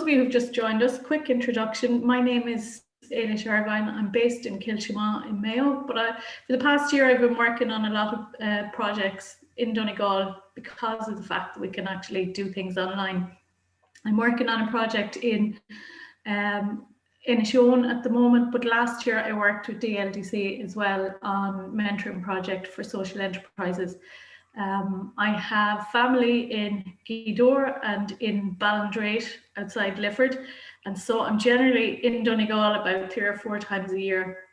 of you who've just joined us, quick introduction. My name is Ailish Irvine. I'm based in Kiltimagh in Mayo, but for the past year I've been working on a lot of projects in Donegal because of the fact that we can actually do things online. I'm working on a project in Inishowen at the moment, but last year I worked with DLDC as well on mentoring project for social enterprises. I have family in Gweedore and in Ballindrate outside Lifford, and so I'm generally in Donegal about 3 or 4 times a year.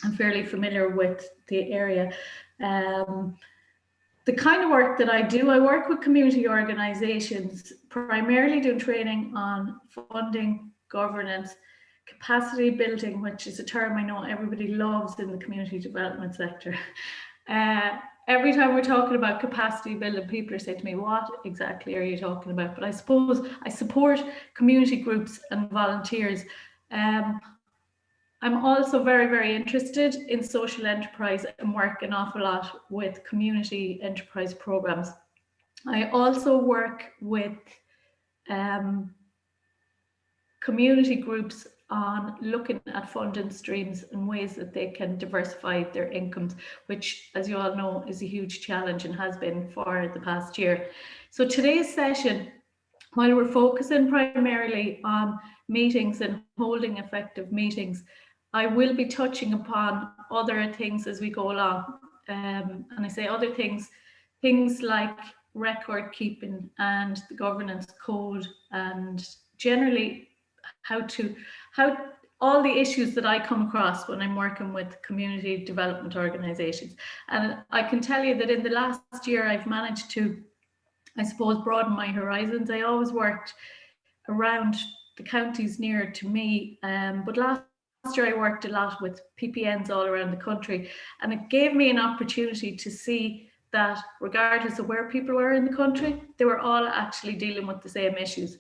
I'm fairly familiar with the area. The kind of work that I do, I work with community organisations, primarily doing training on funding, governance, capacity building, which is a term I know everybody loves in the community development sector. Every time we're talking about capacity building, people are saying to me, what exactly are you talking about? But I suppose I support community groups and volunteers. I'm also very, very interested in social enterprise and work an awful lot with community enterprise programs. I also work with community groups on looking at funding streams and ways that they can diversify their incomes, which, as you all know, is a huge challenge and has been for the past year. So today's session, while we're focusing primarily on meetings and holding effective meetings, I will be touching upon other things as we go along. And I say other things like record keeping and the governance code, and generally how all the issues that I come across when I'm working with community development organisations. And I can tell you that in the last year I've managed to, I suppose, broaden my horizons. I always worked around the counties near to me, but last year I worked a lot with PPNs all around the country, and it gave me an opportunity to see that regardless of where people were in the country, they were all actually dealing with the same issues.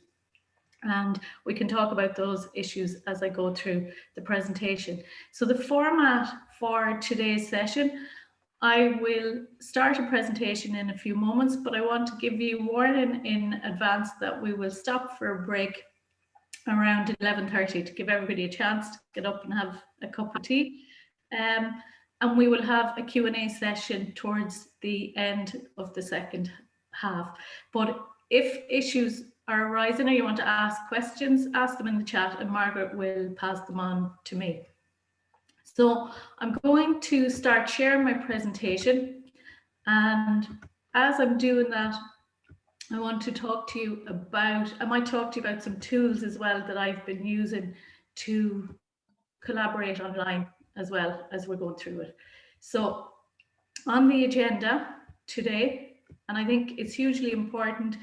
And we can talk about those issues as I go through the presentation. So the format for today's session, I will start a presentation in a few moments, but I want to give you warning in advance that we will stop for a break around 11:30 to give everybody a chance to get up and have a cup of tea. And we will have a Q&A session towards the end of the second half. But if issues are arising or you want to ask questions, ask them in the chat and Margaret will pass them on to me. So I'm going to start sharing my presentation, and as I'm doing that, I want to talk to you about, I might talk to you about some tools as well that I've been using to collaborate online as well as we're going through it. So on the agenda today, and I think it's hugely important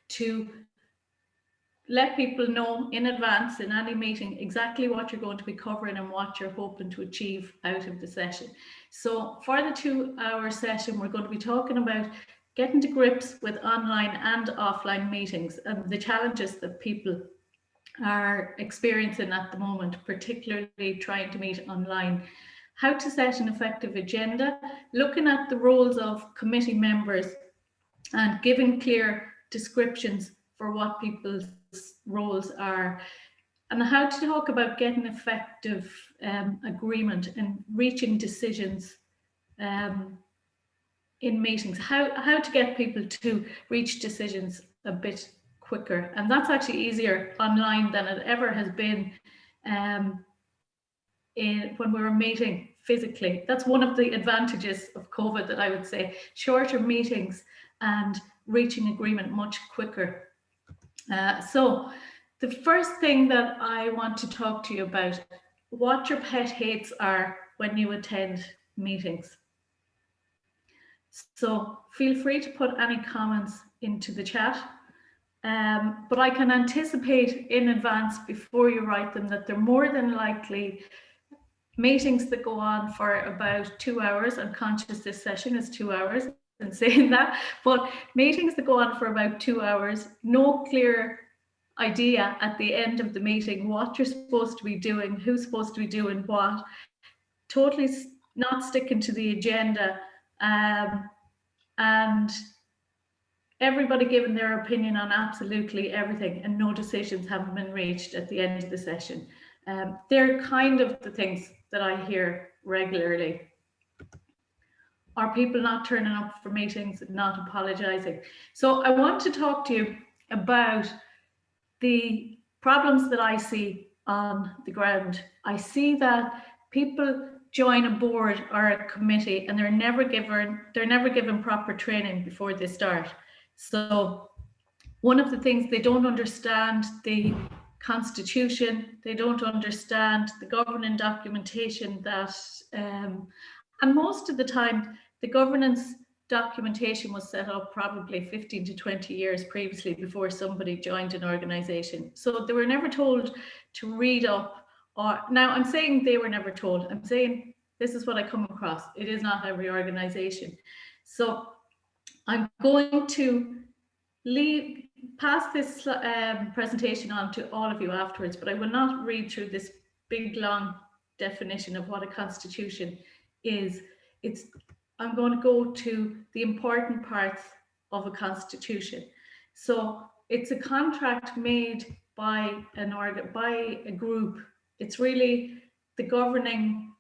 to let people know in advance in any meeting exactly what you're going to be covering and what you're hoping to achieve out of the session. So for the 2-hour session, we're going to be talking about getting to grips with online and offline meetings and the challenges that people are experiencing at the moment, particularly trying to meet online. How to set an effective agenda, looking at the roles of committee members and giving clear descriptions for what people's roles are, and how to talk about getting effective agreement and reaching decisions in meetings, how to get people to reach decisions a bit quicker. And that's actually easier online than it ever has been when we were meeting physically. That's one of the advantages of COVID, that I would say, shorter meetings and reaching agreement much quicker. So the first thing that I want to talk to you about, what your pet hates are when you attend meetings. So feel free to put any comments into the chat, but I can anticipate in advance before you write them that they're more than likely meetings that go on for about 2 hours. I'm conscious this session is 2 hours in saying that, but meetings that go on for about 2 hours, no clear idea at the end of the meeting what you're supposed to be doing, who's supposed to be doing what, totally not sticking to the agenda, and everybody giving their opinion on absolutely everything, and no decisions haven't been reached at the end of the session. They're kind of the things that I hear regularly. Are people not turning up for meetings, not apologising? So I want to talk to you about the problems that I see on the ground. I see that people join a board or a committee and they're never given proper training before they start. So one of the things, they don't understand the constitution, they don't understand the governing documentation that, and most of the time the governance documentation was set up probably 15 to 20 years previously before somebody joined an organization. So they were never told to read up, or now I'm saying they were never told, I'm saying this is what I come across. It is not every organization. So I'm going to pass this presentation on to all of you afterwards, but I will not read through this big long definition of what a constitution is. I'm going to go to the important parts of a constitution. So it's a contract made by a group. It's really the governing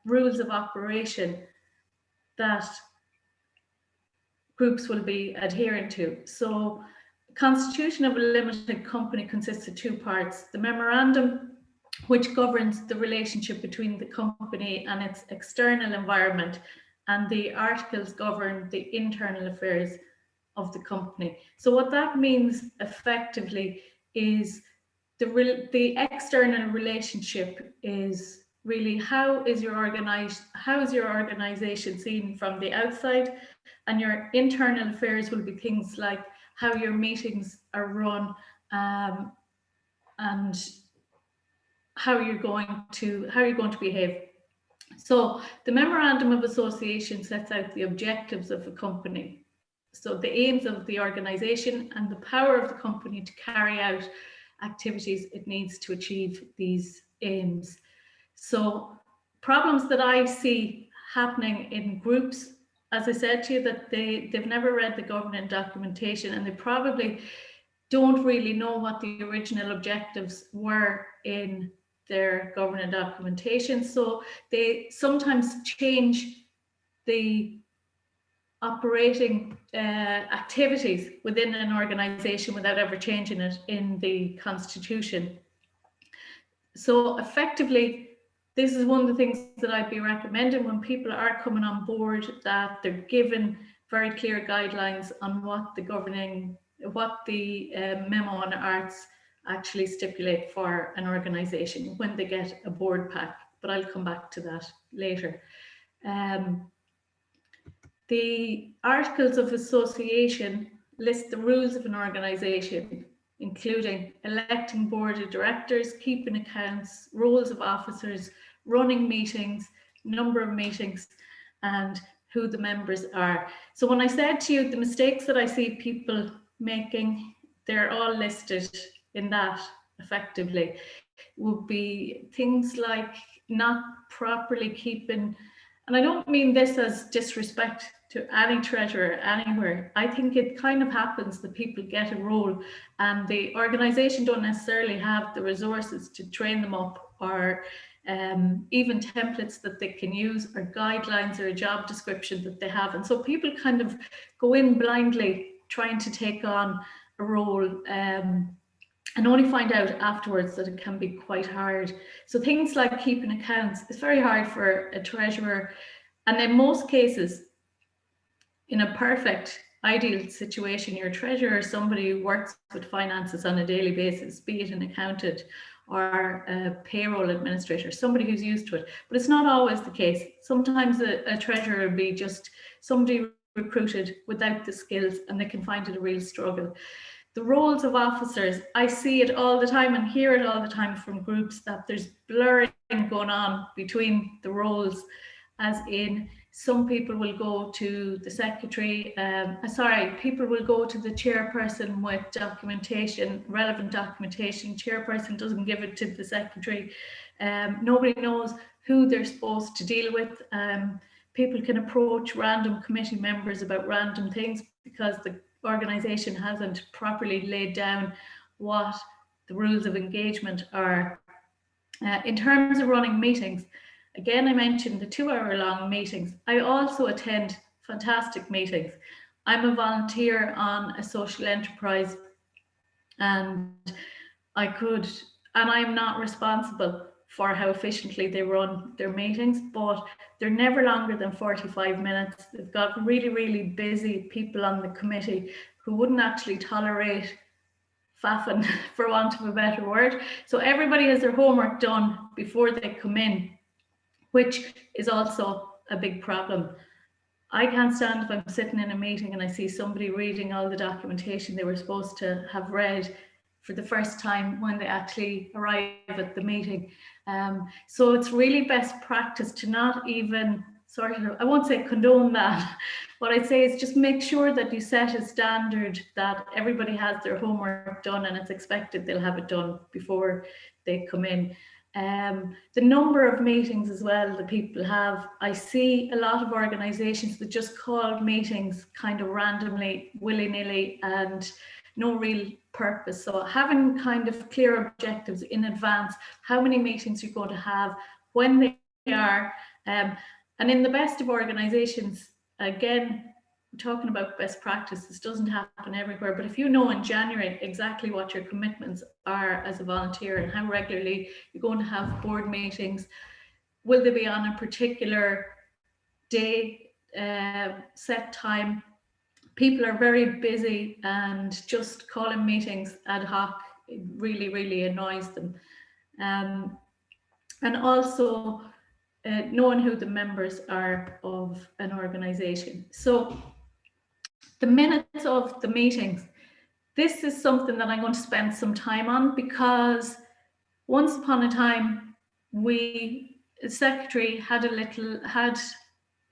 rules of operation that groups will be adhering to. So constitution of a limited company consists of two parts: the memorandum, which governs the relationship between the company and its external environment, and the articles govern the internal affairs of the company. So what that means effectively is the external relationship is really how is your organization seen from the outside, and your internal affairs will be things like how your meetings are run, and how you're going to behave. So the Memorandum of Association sets out the objectives of a company, so the aims of the organization and the power of the company to carry out activities it needs to achieve these aims. So problems that I see happening in groups, as I said to you, that they've never read the governing documentation, and they probably don't really know what the original objectives were in their governing documentation. So they sometimes change the operating activities within an organization without ever changing it in the constitution. So effectively, this is one of the things that I'd be recommending when people are coming on board, that they're given very clear guidelines on what the memo on arts actually stipulate for an organization when they get a board pack, but I'll come back to that later. The Articles of Association list the rules of an organization, including electing board of directors, keeping accounts, roles of officers, running meetings, number of meetings, and who the members are. So when I said to you the mistakes that I see people making, they're all listed in that effectively. Would be things like not properly keeping, and I don't mean this as disrespect to any treasurer anywhere. I think it kind of happens that people get a role and the organization don't necessarily have the resources to train them up, or even templates that they can use, or guidelines, or a job description that they have. And so people kind of go in blindly trying to take on a role, and only find out afterwards that it can be quite hard. So things like keeping accounts, it's very hard for a treasurer. And in most cases, in a perfect, ideal situation, your treasurer is somebody who works with finances on a daily basis, be it an accountant or a payroll administrator, somebody who's used to it. But it's not always the case. Sometimes a treasurer will be just somebody recruited without the skills, and they can find it a real struggle. The roles of officers, I see it all the time and hear it all the time from groups, that there's blurring going on between the roles, as in some people will go to the secretary, people will go to the chairperson with documentation, relevant documentation. Chairperson doesn't give it to the secretary. Nobody knows who they're supposed to deal with. People can approach random committee members about random things because organisation hasn't properly laid down what the rules of engagement are. In terms of running meetings, again, I mentioned the 2-hour-long meetings. I also attend fantastic meetings. I'm a volunteer on a social enterprise, and I'm not responsible for how efficiently they run their meetings, but they're never longer than 45 minutes. They've got really, really busy people on the committee who wouldn't actually tolerate faffing, for want of a better word. So everybody has their homework done before they come in, which is also a big problem. I can't stand if I'm sitting in a meeting and I see somebody reading all the documentation they were supposed to have read for the first time when they actually arrive at the meeting. So it's really best practice to not even I won't say condone that. What I'd say is just make sure that you set a standard that everybody has their homework done and it's expected they'll have it done before they come in. The number of meetings as well that people have, I see a lot of organisations that just call meetings kind of randomly, willy-nilly, and no real purpose. So having kind of clear objectives in advance, how many meetings you're going to have, when they are, and in the best of organisations, again, talking about best practice, this doesn't happen everywhere, but if you know in January exactly what your commitments are as a volunteer and how regularly you're going to have board meetings, will they be on a particular day, set time? People are very busy, and just calling meetings ad hoc really, really annoys them. And also knowing who the members are of an organisation. So the minutes of the meetings, this is something that I'm going to spend some time on, because once upon a time, the secretary had a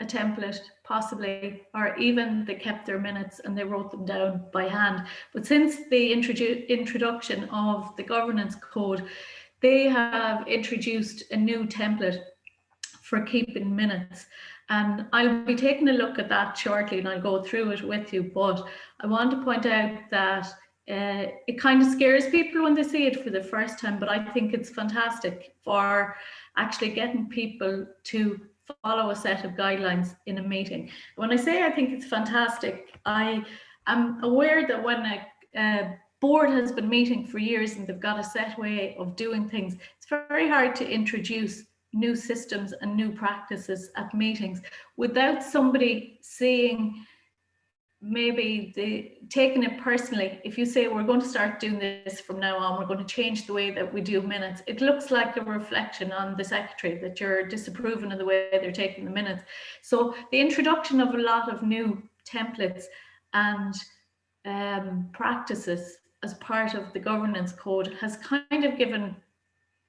template possibly, or even they kept their minutes and they wrote them down by hand. But since the introduction of the governance code, they have introduced a new template for keeping minutes. And I'll be taking a look at that shortly and I'll go through it with you. But I want to point out that it kind of scares people when they see it for the first time, but I think it's fantastic for actually getting people to follow a set of guidelines in a meeting. When I say I think it's fantastic, I am aware that when a board has been meeting for years and they've got a set way of doing things, it's very hard to introduce new systems and new practices at meetings without somebody seeing maybe taking it personally. If you say we're going to start doing this from now on, we're going to change the way that we do minutes, it looks like a reflection on the secretary that you're disapproving of the way they're taking the minutes. So the introduction of a lot of new templates and practices as part of the governance code has kind of given,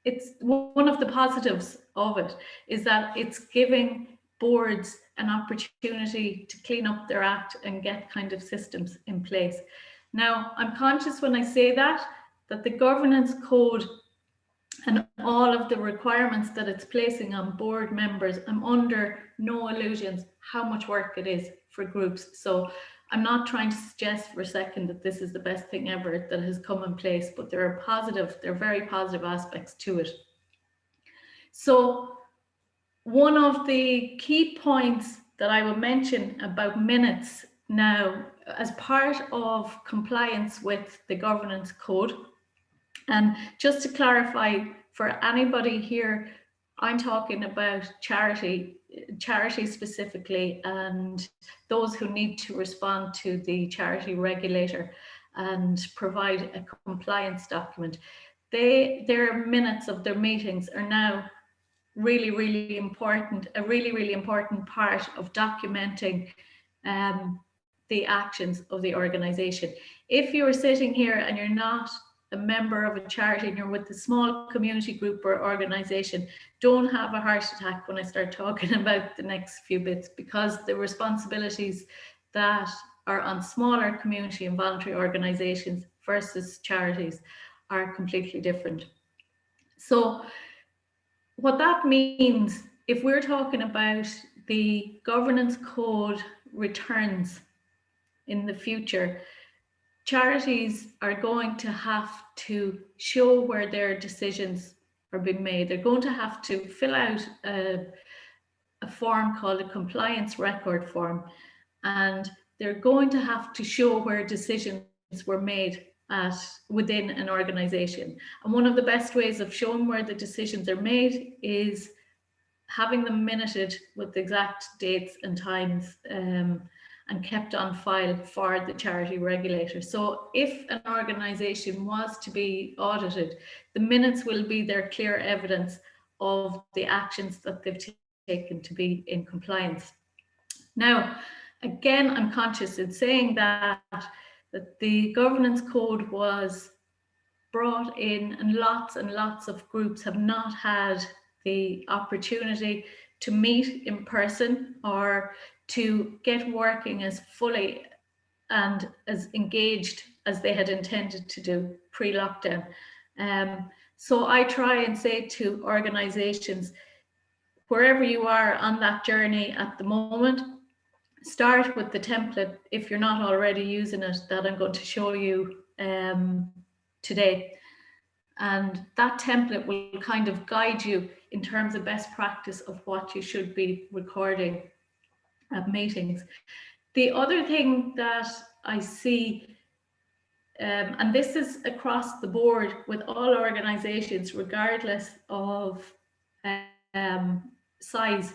it's one of the positives of it is that it's giving boards an opportunity to clean up their act and get kind of systems in place. Now, I'm conscious when I say that the governance code and all of the requirements that it's placing on board members, I'm under no illusions how much work it is for groups. So I'm not trying to suggest for a second that this is the best thing ever that has come in place, but there are very positive aspects to it. So one of the key points that I will mention about minutes now as part of compliance with the governance code, and just to clarify for anybody here, I'm talking about charity specifically, and those who need to respond to the charity regulator and provide a compliance document. Their minutes of their meetings are now really, really important, a really, really important part of documenting the actions of the organization. If you're sitting here and you're not a member of a charity and you're with a small community group or organization, don't have a heart attack when I start talking about the next few bits, because the responsibilities that are on smaller community and voluntary organizations versus charities are completely different. So what that means, if we're talking about the governance code returns, in the future, charities are going to have to show where their decisions are being made. They're going to have to fill out a form called a compliance record form, and they're going to have to show where decisions were made within an organization. And one of the best ways of showing where the decisions are made is having them minuted with exact dates and times, and kept on file for the charity regulator. So if an organisation was to be audited, the minutes will be their clear evidence of the actions that they've taken to be in compliance. Now, again, I'm conscious in saying that the governance code was brought in, and lots of groups have not had the opportunity to meet in person or to get working as fully and as engaged as they had intended to do pre-lockdown. So I try and say to organisations, wherever you are on that journey at the moment, start with the template, if you're not already using it, that I'm going to show you today. And that template will kind of guide you in terms of best practice of what you should be recording at meetings. The other thing that I see, and this is across the board with all organizations, regardless of size,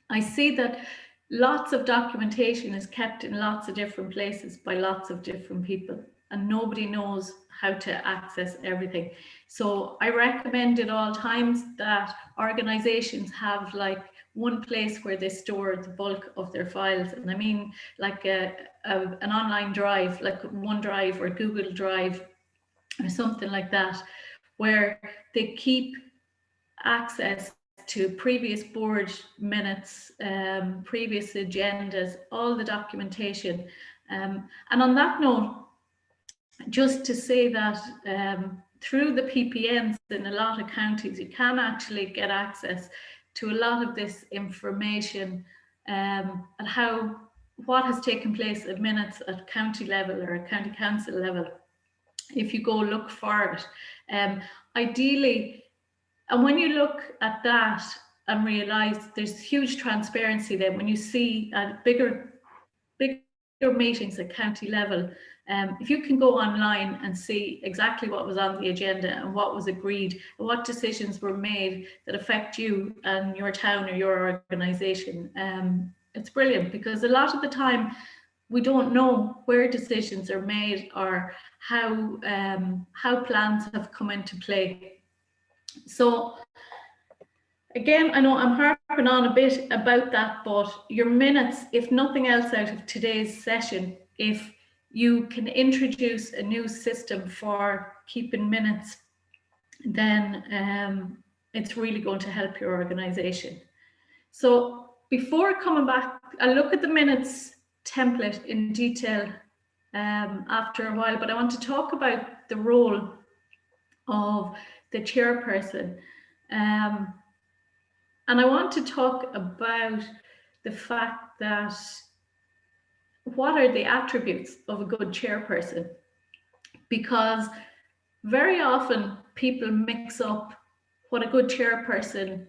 I see that lots of documentation is kept in lots of different places by lots of different people, and nobody knows how to access everything. So I recommend at all times that organizations have like one place where they store the bulk of their files. And I mean like an online drive, like OneDrive or Google Drive or something like that, where they keep access to previous board minutes, previous agendas, all the documentation. And on that note, just to say that through the PPNs in a lot of counties, you can actually get access to a lot of this information, and what has taken place at minutes at county level or at county council level, if you go look for it. Ideally, and when you look at that and realize there's huge transparency then when you see bigger meetings at county level, if you can go online and see exactly what was on the agenda and what was agreed, and what decisions were made that affect you and your town or your organisation, it's brilliant, because a lot of the time we don't know where decisions are made or how plans have come into play. So again, I know I'm harping on a bit about that, but your minutes, if nothing else out of today's session, if you can introduce a new system for keeping minutes, then it's really going to help your organisation. So before coming back, I'll look at the minutes template in detail after a while, but I want to talk about the role of the chairperson. And I want to talk about the fact that what are the attributes of a good chairperson? Because very often people mix up what a good chairperson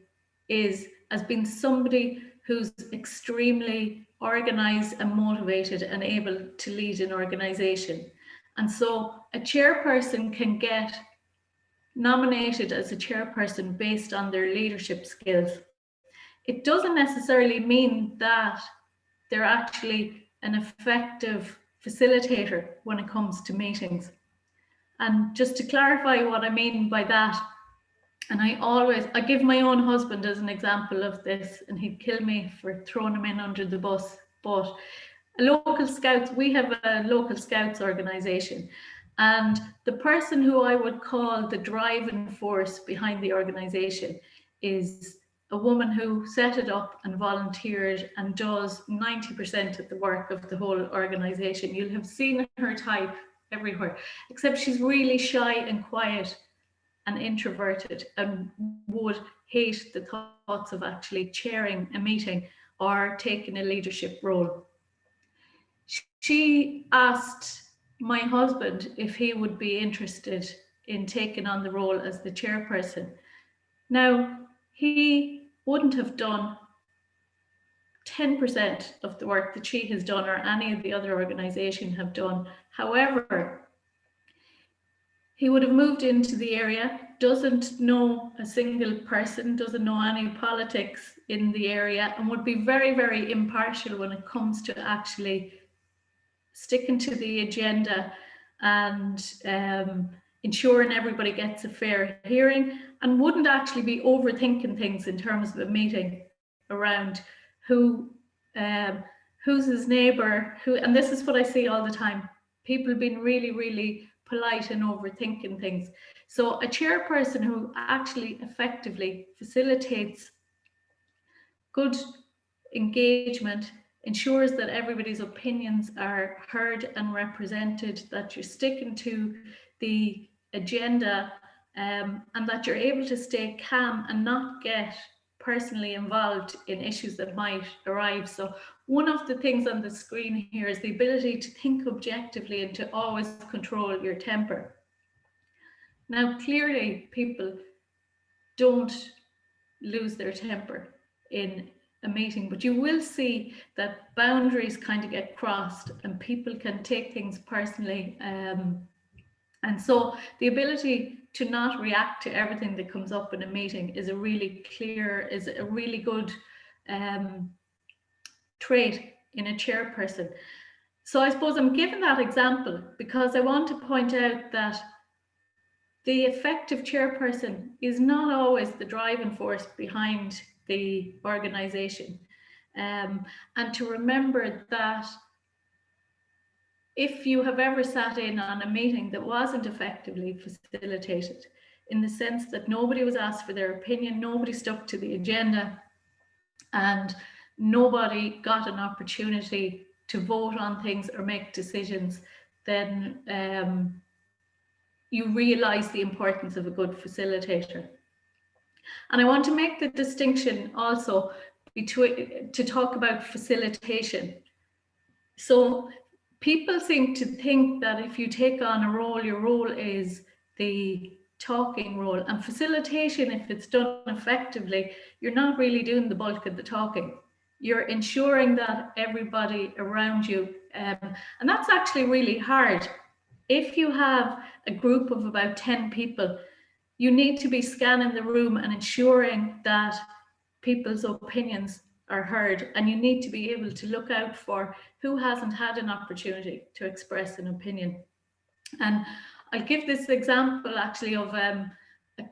is as being somebody who's extremely organized and motivated and able to lead an organization. And so a chairperson can get nominated as a chairperson based on their leadership skills. It doesn't necessarily mean that they're actually an effective facilitator when it comes to meetings. And just to clarify what I mean by that, and I give my own husband as an example of this, and he'd kill me for throwing him in under the bus, but we have a local scouts organization, and the person who I would call the driving force behind the organization is a woman who set it up and volunteered and does 90% of the work of the whole organization. You'll have seen her type everywhere, except she's really shy and quiet and introverted and would hate the thoughts of actually chairing a meeting or taking a leadership role. she asked my husband if he would be interested in taking on the role as the chairperson. Now, he wouldn't have done 10% of the work that she has done or any of the other organisation have done. However, he would have moved into the area, doesn't know a single person, doesn't know any politics in the area, and would be very, very impartial when it comes to actually sticking to the agenda and ensuring everybody gets a fair hearing, and wouldn't actually be overthinking things in terms of a meeting around who's his neighbour, and this is what I see all the time, people being really, really polite and overthinking things. So a chairperson who actually effectively facilitates good engagement, ensures that everybody's opinions are heard and represented, that you're sticking to the agenda, and that you're able to stay calm and not get personally involved in issues that might arise. So one of the things on the screen here is the ability to think objectively and to always control your temper. Now, clearly people don't lose their temper in a meeting, but you will see that boundaries kind of get crossed and people can take things personally. And so the ability to not react to everything that comes up in a meeting is a really good trait in a chairperson. So I suppose I'm giving that example because I want to point out that the effective chairperson is not always the driving force behind the organisation. And to remember that if you have ever sat in on a meeting that wasn't effectively facilitated, in the sense that nobody was asked for their opinion, nobody stuck to the agenda, and nobody got an opportunity to vote on things or make decisions, then you realise the importance of a good facilitator. And I want to make the distinction also between, to talk about facilitation. So people seem to think that if you take on a role, your role is the talking role, and facilitation, if it's done effectively, you're not really doing the bulk of the talking. You're ensuring that everybody around you, and that's actually really hard. If you have a group of about 10 people, you need to be scanning the room and ensuring that people's opinions are heard, and you need to be able to look out for who hasn't had an opportunity to express an opinion. And I'll give this example actually of a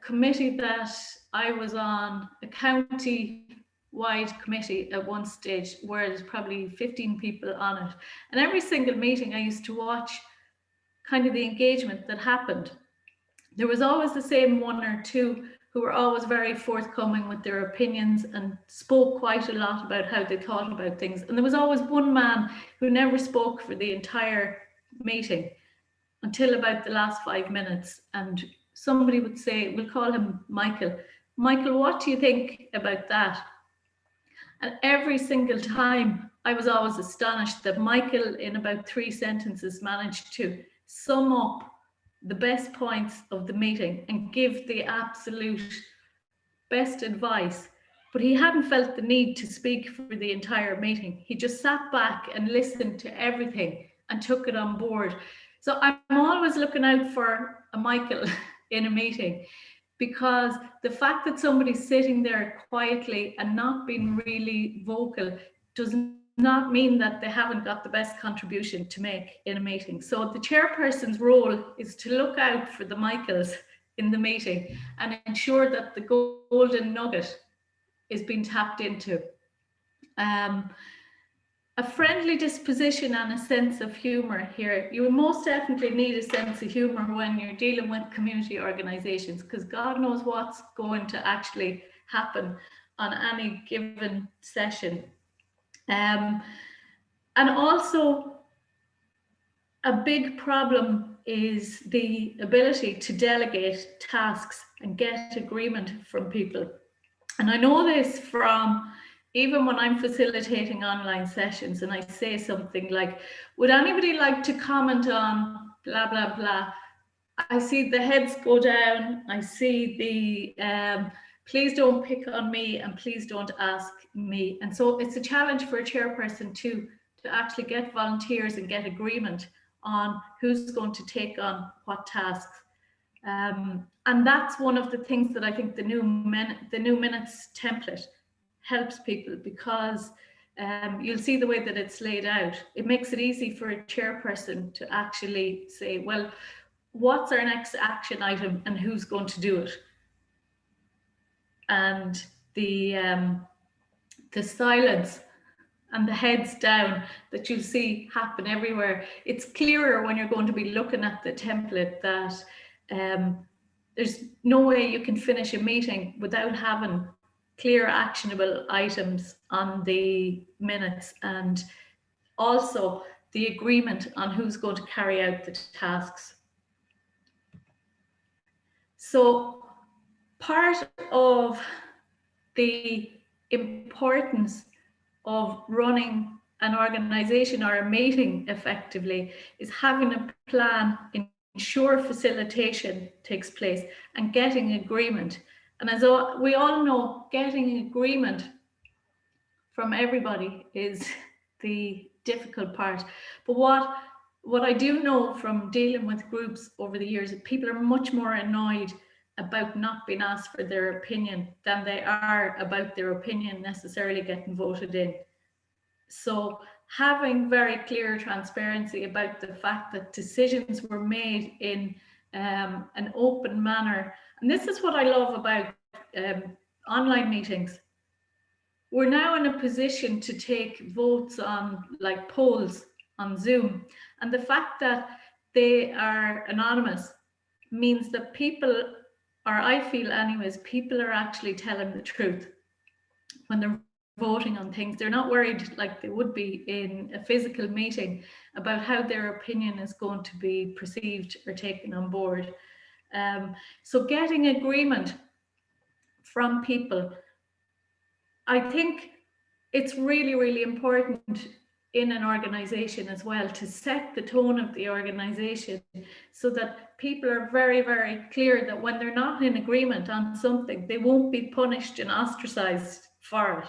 committee that I was on, a county-wide committee at one stage where there's probably 15 people on it. And every single meeting I used to watch kind of the engagement that happened. There was always the same one or two who were always very forthcoming with their opinions and spoke quite a lot about how they thought about things. And there was always one man who never spoke for the entire meeting until about the last 5 minutes. And somebody would say, we'll call him Michael. Michael, what do you think about that? And every single time I was always astonished that Michael, in about 3 sentences, managed to sum up the best points of the meeting and give the absolute best advice. But he hadn't felt the need to speak for the entire meeting. He just sat back and listened to everything and took it on board. So I'm always looking out for a Michael in a meeting, because the fact that somebody's sitting there quietly and not being really vocal does not mean that they haven't got the best contribution to make in a meeting. So the chairperson's role is to look out for the Michaels in the meeting and ensure that the golden nugget is being tapped into. A friendly disposition and a sense of humour here. You will most definitely need a sense of humour when you're dealing with community organisations, because God knows what's going to actually happen on any given session. And also a big problem is the ability to delegate tasks and get agreement from people. And I know this from even when I'm facilitating online sessions and I say something like, would anybody like to comment on blah, blah, blah? I see the heads go down. I see the please don't pick on me and please don't ask me. And so it's a challenge for a chairperson to actually get volunteers and get agreement on who's going to take on what tasks. And that's one of the things that I think the new minutes template helps people, because you'll see the way that it's laid out. It makes it easy for a chairperson to actually say, well, what's our next action item and who's going to do it? And the silence and the heads down that you'll see happen everywhere. It's clearer when you're going to be looking at the template that there's no way you can finish a meeting without having clear actionable items on the minutes, and also the agreement on who's going to carry out the tasks. So part of the importance of running an organization or a meeting effectively is having a plan, ensure facilitation takes place, and getting agreement. And as we all know, getting agreement from everybody is the difficult part. But what I do know from dealing with groups over the years is people are much more annoyed about not being asked for their opinion than they are about their opinion necessarily getting voted in. So having very clear transparency about the fact that decisions were made in an open manner. And this is what I love about online meetings. We're now in a position to take votes on, like, polls on Zoom. And the fact that they are anonymous means that people, or I feel anyways, people are actually telling the truth when they're voting on things. They're not worried like they would be in a physical meeting about how their opinion is going to be perceived or taken on board. So getting agreement from people, I think it's really, really important in an organization as well to set the tone of the organization so that people are very, very clear that when they're not in agreement on something, they won't be punished and ostracized for it.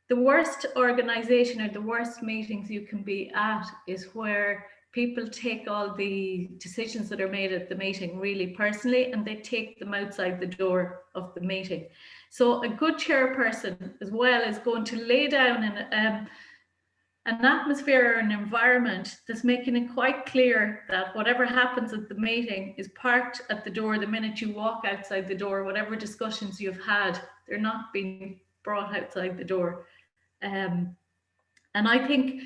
The worst organization or the worst meetings you can be at is where people take all the decisions that are made at the meeting really personally, and they take them outside the door of the meeting. So a good chairperson as well is going to lay down an atmosphere or an environment that's making it quite clear that whatever happens at the meeting is parked at the door the minute you walk outside the door. Whatever discussions you've had, they're not being brought outside the door. And I think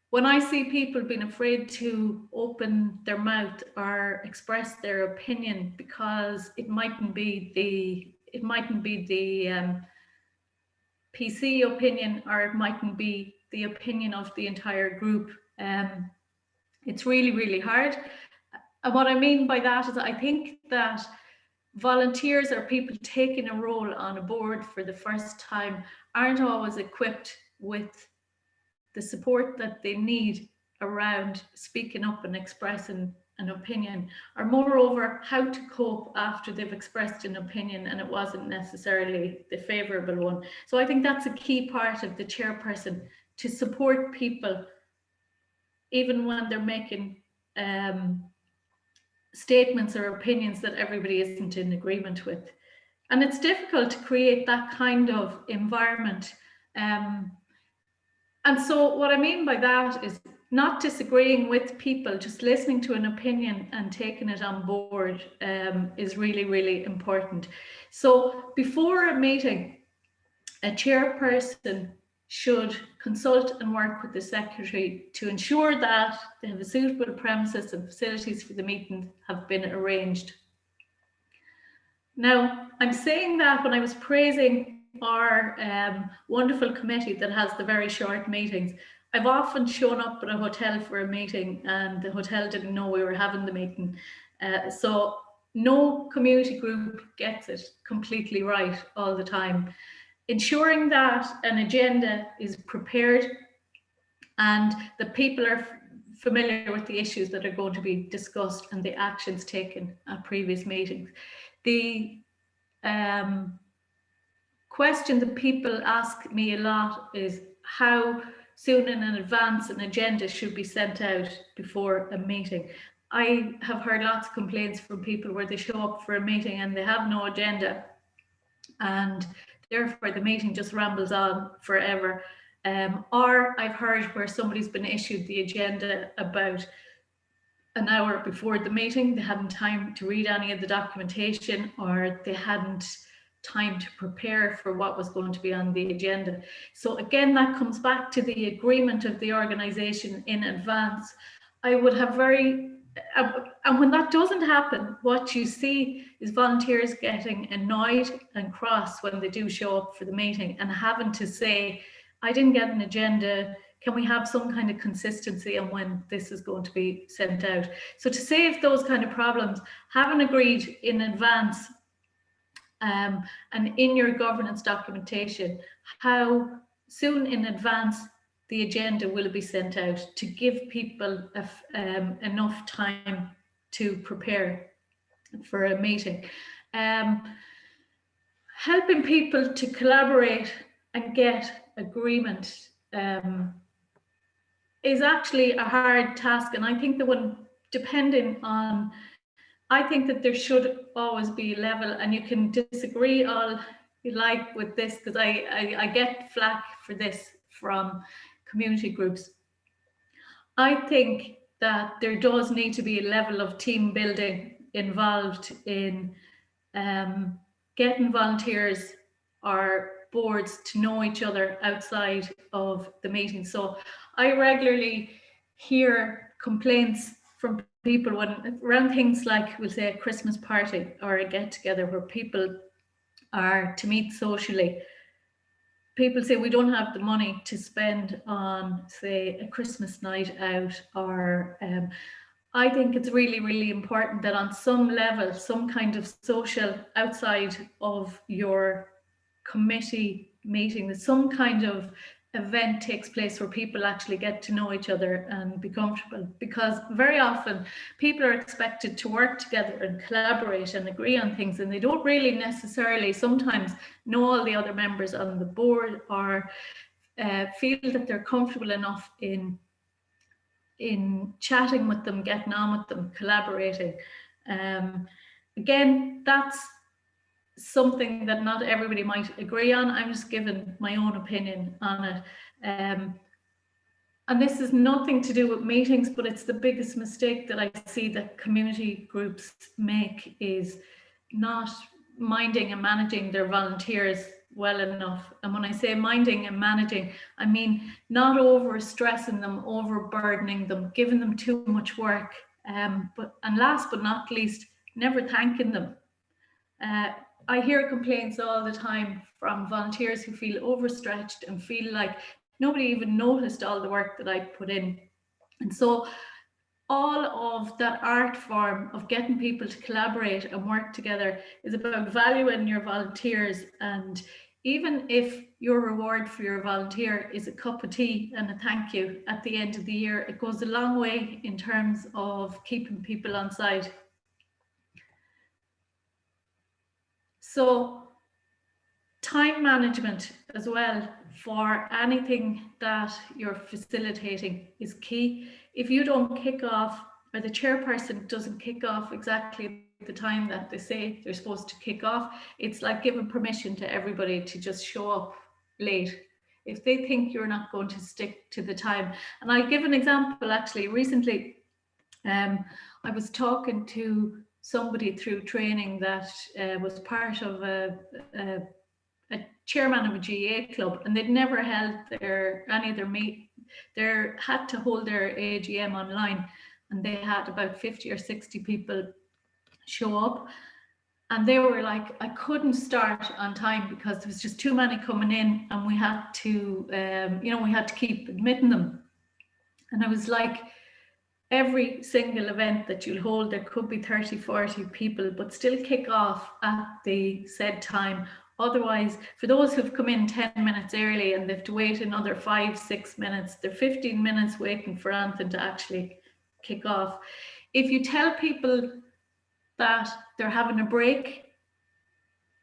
when I see people being afraid to open their mouth or express their opinion because it mightn't be the PC opinion, or it mightn't be the opinion of the entire group, it's really, really hard. And what I mean by that is I think that volunteers or people taking a role on a board for the first time aren't always equipped with the support that they need around speaking up and expressing an opinion, or moreover, how to cope after they've expressed an opinion and it wasn't necessarily the favourable one. So I think that's a key part of the chairperson, to support people even when they're making statements or opinions that everybody isn't in agreement with. And it's difficult to create that kind of environment. And so what I mean by that is not disagreeing with people, just listening to an opinion and taking it on board is really, really important. So before a meeting, a chairperson should consult and work with the secretary to ensure that the suitable premises and facilities for the meeting have been arranged. Now, I'm saying that when I was praising our wonderful committee that has the very short meetings, I've often shown up at a hotel for a meeting and the hotel didn't know we were having the meeting. So no community group gets it completely right all the time. ensuring that an agenda is prepared and the people are familiar with the issues that are going to be discussed and the actions taken at previous meetings. The question that people ask me a lot is how soon in advance an agenda should be sent out before a meeting. I have heard lots of complaints from people where they show up for a meeting and they have no agenda, and therefore the meeting just rambles on forever. Or I've heard where somebody's been issued the agenda about an hour before the meeting, they hadn't time to read any of the documentation, or they hadn't time to prepare for what was going to be on the agenda. So again, that comes back to the agreement of the organisation in advance. I would have and when that doesn't happen, what you see is volunteers getting annoyed and cross when they do show up for the meeting and having to say, I didn't get an agenda, can we have some kind of consistency on when this is going to be sent out? So to save those kind of problems, having agreed in advance and in your governance documentation, how soon in advance the agenda will be sent out to give people enough time to prepare for a meeting. Helping people to collaborate and get agreement is actually a hard task, and I think the one depending on, I think that there should always be a level, and you can disagree all you like with this, because I get flack for this from community groups. I think that there does need to be a level of team building involved in getting volunteers or boards to know each other outside of the meeting. So I regularly hear complaints from people when around things like, we'll say, a Christmas party or a get together where people are to meet socially. People say we don't have the money to spend on, say, a Christmas night out, or I think it's really, really important that on some level, some kind of social outside of your committee meeting, that some kind of event takes place where people actually get to know each other and be comfortable, because very often people are expected to work together and collaborate and agree on things, and they don't really necessarily sometimes know all the other members on the board, or feel that they're comfortable enough in chatting with them, getting on with them, collaborating. Again, that's something that not everybody might agree on. I'm just giving my own opinion on it. And this is nothing to do with meetings, but it's the biggest mistake that I see that community groups make, is not minding and managing their volunteers well enough. And when I say minding and managing, I mean not over stressing them, overburdening them, giving them too much work. And last but not least, never thanking them. I hear complaints all the time from volunteers who feel overstretched and feel like nobody even noticed all the work that I put in. And so all of that art form of getting people to collaborate and work together is about valuing your volunteers. And even if your reward for your volunteer is a cup of tea and a thank you at the end of the year, it goes a long way in terms of keeping people on side. So time management as well for anything that you're facilitating is key. If you don't kick off, or the chairperson doesn't kick off exactly the time that they say they're supposed to kick off, it's like giving permission to everybody to just show up late if they think you're not going to stick to the time. And I'll give an example. Actually, recently I was talking to somebody through training that was part of a chairman of a GA club, and they'd never held they had to hold their AGM online, and they had about 50 or 60 people show up, and they were like, I couldn't start on time because there was just too many coming in, and we had to we had to keep admitting them. And I was like, every single event that you'll hold, there could be 30, 40 people, but still kick off at the said time, Otherwise, for those who've come in 10 minutes early and they have to wait another 5-6 minutes, they're 15 minutes waiting for anything to actually kick off. If you tell people that they're having a break,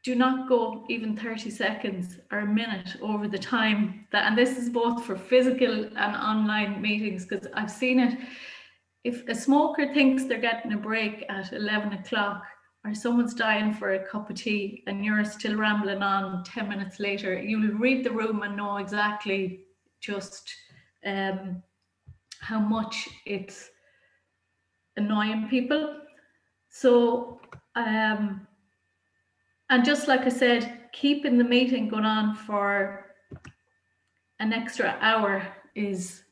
do not go even 30 seconds or a minute over the time that, and this is both for physical and online meetings, because I've seen it. If a smoker thinks they're getting a break at 11 o'clock, or someone's dying for a cup of tea and you're still rambling on 10 minutes later, you'll read the room and know exactly just how much it's annoying people. So, and just like I said, keeping the meeting going on for an extra hour is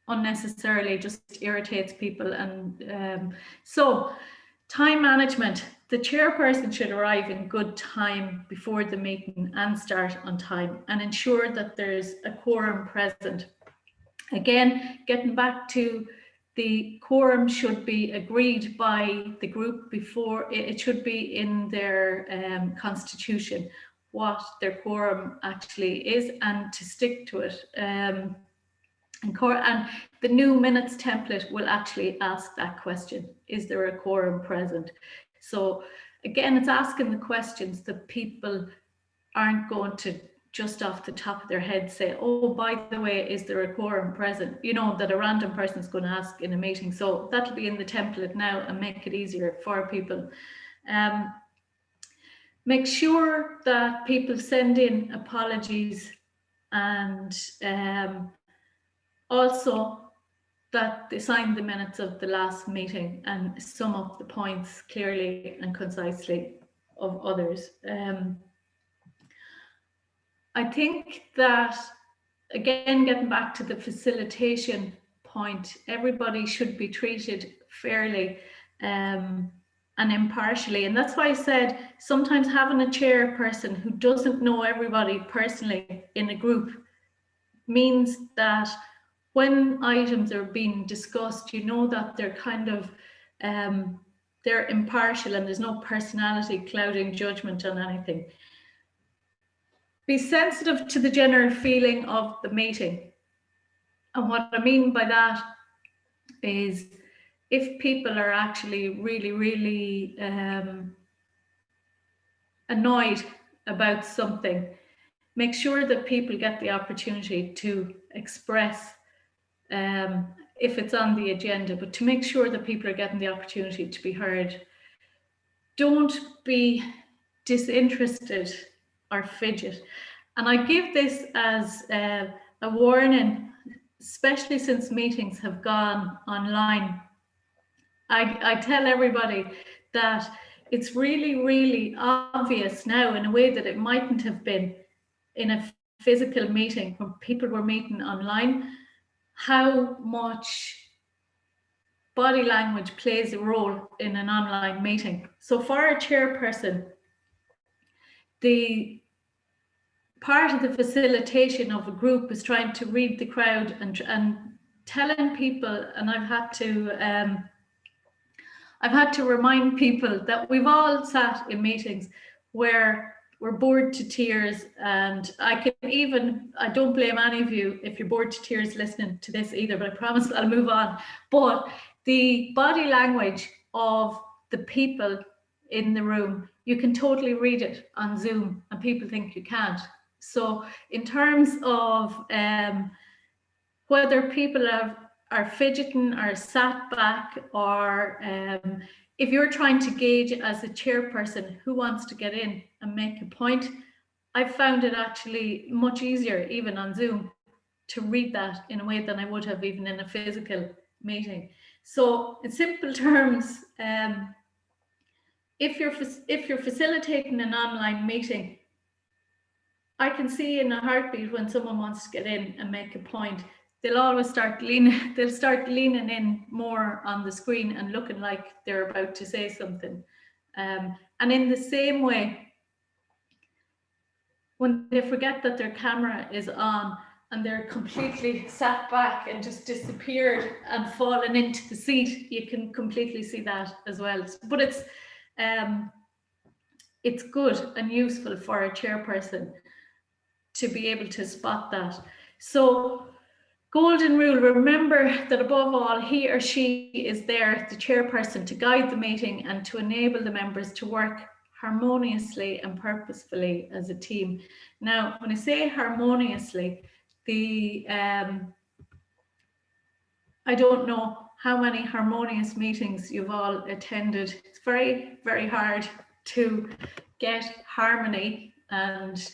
unnecessarily just irritates people. And so time management, the chairperson should arrive in good time before the meeting and start on time, and ensure that there's a quorum present. Again, getting back to the quorum should be agreed by the group before, it should be in their constitution what their quorum actually is, and to stick to it. And the new minutes template will actually ask that question: is there a quorum present? So again, it's asking the questions that people aren't going to just off the top of their head say, oh, by the way, is there a quorum present? You know, that a random person is going to ask in a meeting. So that'll be in the template now and make it easier for people. Make sure that people send in apologies, and also that they sign the minutes of the last meeting and sum up the points clearly and concisely of others. I think that, again, getting back to the facilitation point, everybody should be treated fairly and impartially. And that's why I said sometimes having a chairperson who doesn't know everybody personally in a group means that when items are being discussed, you know that they're kind of, they're impartial and there's no personality clouding judgment on anything. Be sensitive to the general feeling of the meeting. And what I mean by that is if people are actually really annoyed about something, make sure that people get the opportunity to express if it's on the agenda, but to make sure that people are getting the opportunity to be heard. Don't be disinterested or fidget. And I give this as a warning, especially since meetings have gone online. I tell everybody that it's really obvious now, in a way that it mightn't have been in a physical meeting when people were meeting online, how much body language plays a role in an online meeting. So for a chairperson, the part of the facilitation of a group is trying to read the crowd and telling people, and I've had to remind people that we've all sat in meetings where we're bored to tears, and I don't blame any of you if you're bored to tears listening to this either, but I promise I'll move on. But the body language of the people in the room, you can totally read it on Zoom, and people think you can't. So in terms of whether people are fidgeting or sat back, or if you're trying to gauge as a chairperson who wants to get in and make a point, I've found it actually much easier, even on Zoom, to read that in a way than I would have even in a physical meeting. So in simple terms, if you're facilitating an online meeting, I can see in a heartbeat when someone wants to get in and make a point. They'll always start leaning in more on the screen and looking like they're about to say something. And in the same way, when they forget that their camera is on and they're completely sat back and just disappeared and fallen into the seat, you can completely see that as well. But it's good and useful for a chairperson to be able to spot that. So, golden rule, remember that above all, he or she is there, the chairperson, to guide the meeting and to enable the members to work harmoniously and purposefully as a team. Now, when I say harmoniously, I don't know how many harmonious meetings you've all attended. It's very, very hard to get harmony and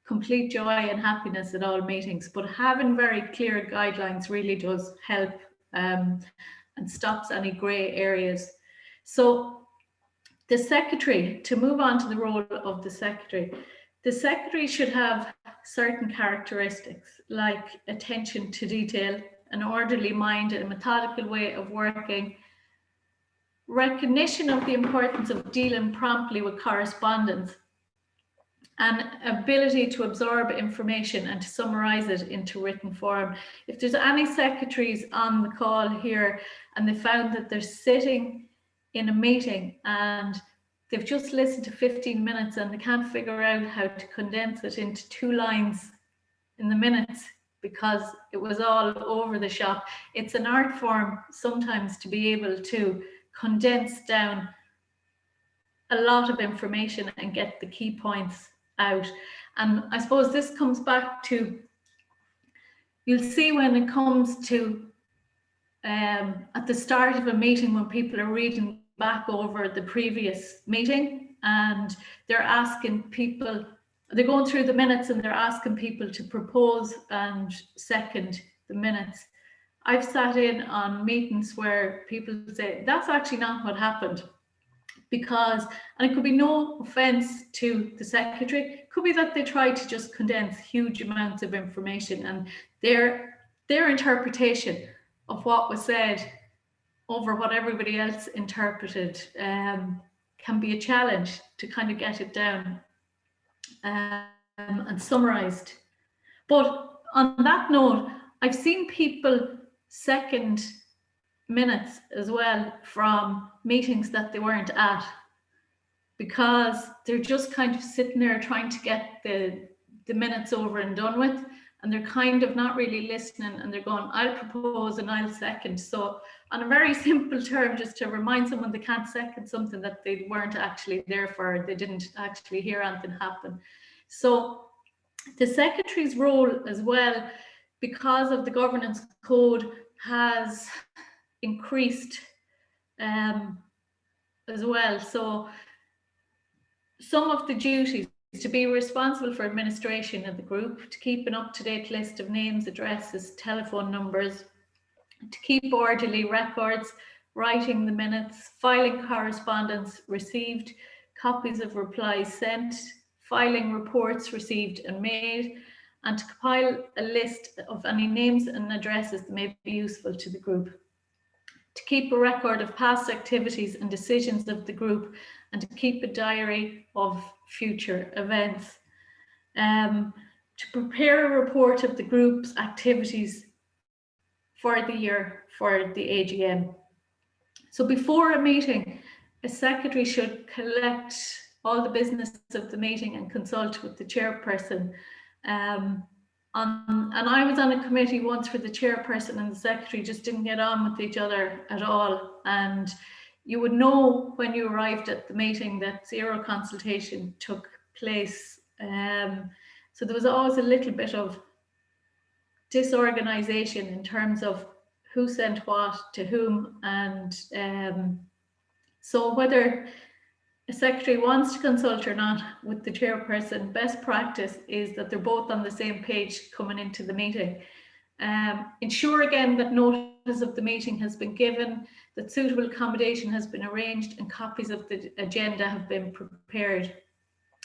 complete joy and happiness at all meetings, but having very clear guidelines really does help and stops any grey areas. So the secretary, to move on to the role of the secretary should have certain characteristics like attention to detail, an orderly mind, and a methodical way of working, recognition of the importance of dealing promptly with correspondence, and ability to absorb information and to summarize it into written form. If there's any secretaries on the call here and they found that they're sitting in a meeting and they've just listened to 15 minutes and they can't figure out how to condense it into 2 lines in the minutes because it was all over the shop, it's an art form sometimes to be able to condense down a lot of information and get the key points out. And I suppose this comes back to, you'll see when it comes to at the start of a meeting when people are reading back over the previous meeting and they're asking people, they're going through the minutes and they're asking people to propose and second the minutes. I've sat in on meetings where people say, that's actually not what happened. Because, and it could be no offense to the secretary, it could be that they try to just condense huge amounts of information and their interpretation of what was said over what everybody else interpreted can be a challenge to kind of get it down and summarized. But on that note, I've seen people second minutes as well from meetings that they weren't at because they're just kind of sitting there trying to get the minutes over and done with, and they're kind of not really listening and they're going, I'll propose and I'll second. So on a very simple term, just to remind someone they can't second something that they weren't actually there for, they didn't actually hear anything happen. So the secretary's role as well, because of the governance code, has increased as well. So some of the duties: to be responsible for administration of the group, to keep an up-to-date list of names, addresses, telephone numbers, to keep orderly records, writing the minutes, filing correspondence received, copies of replies sent, filing reports received and made, and to compile a list of any names and addresses that may be useful to the group. To keep a record of past activities and decisions of the group, and to keep a diary of future events. To prepare a report of the group's activities for the year for the AGM. So before a meeting, a secretary should collect all the business of the meeting and consult with the chairperson. And I was on a committee once where the chairperson and the secretary just didn't get on with each other at all. And you would know when you arrived at the meeting that zero consultation took place. So there was always a little bit of disorganization in terms of who sent what to whom. And so whether a secretary wants to consult or not with the chairperson, best practice is that they're both on the same page coming into the meeting. Ensure again that notice of the meeting has been given, that suitable accommodation has been arranged, and copies of the agenda have been prepared.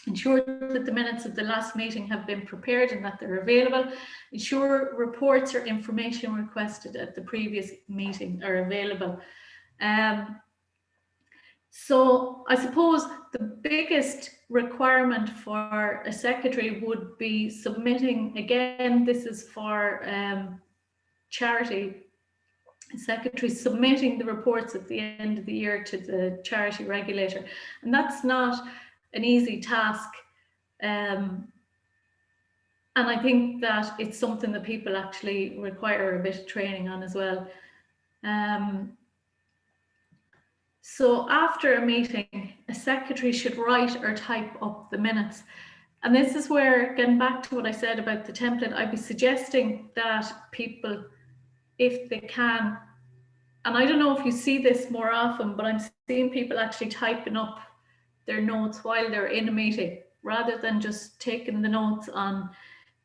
Ensure that the minutes of the last meeting have been prepared and that they're available. Ensure reports or information requested at the previous meeting are available. So I suppose the biggest requirement for a secretary would be submitting, again, this is for charity, secretary submitting the reports at the end of the year to the charity regulator. And that's not an easy task. And I think that it's something that people actually require a bit of training on as well. So after a meeting, a secretary should write or type up the minutes. And this is where, getting back to what I said about the template, I'd be suggesting that people, if they can, and I don't know if you see this more often, but I'm seeing people actually typing up their notes while they're in a meeting, rather than just taking the notes on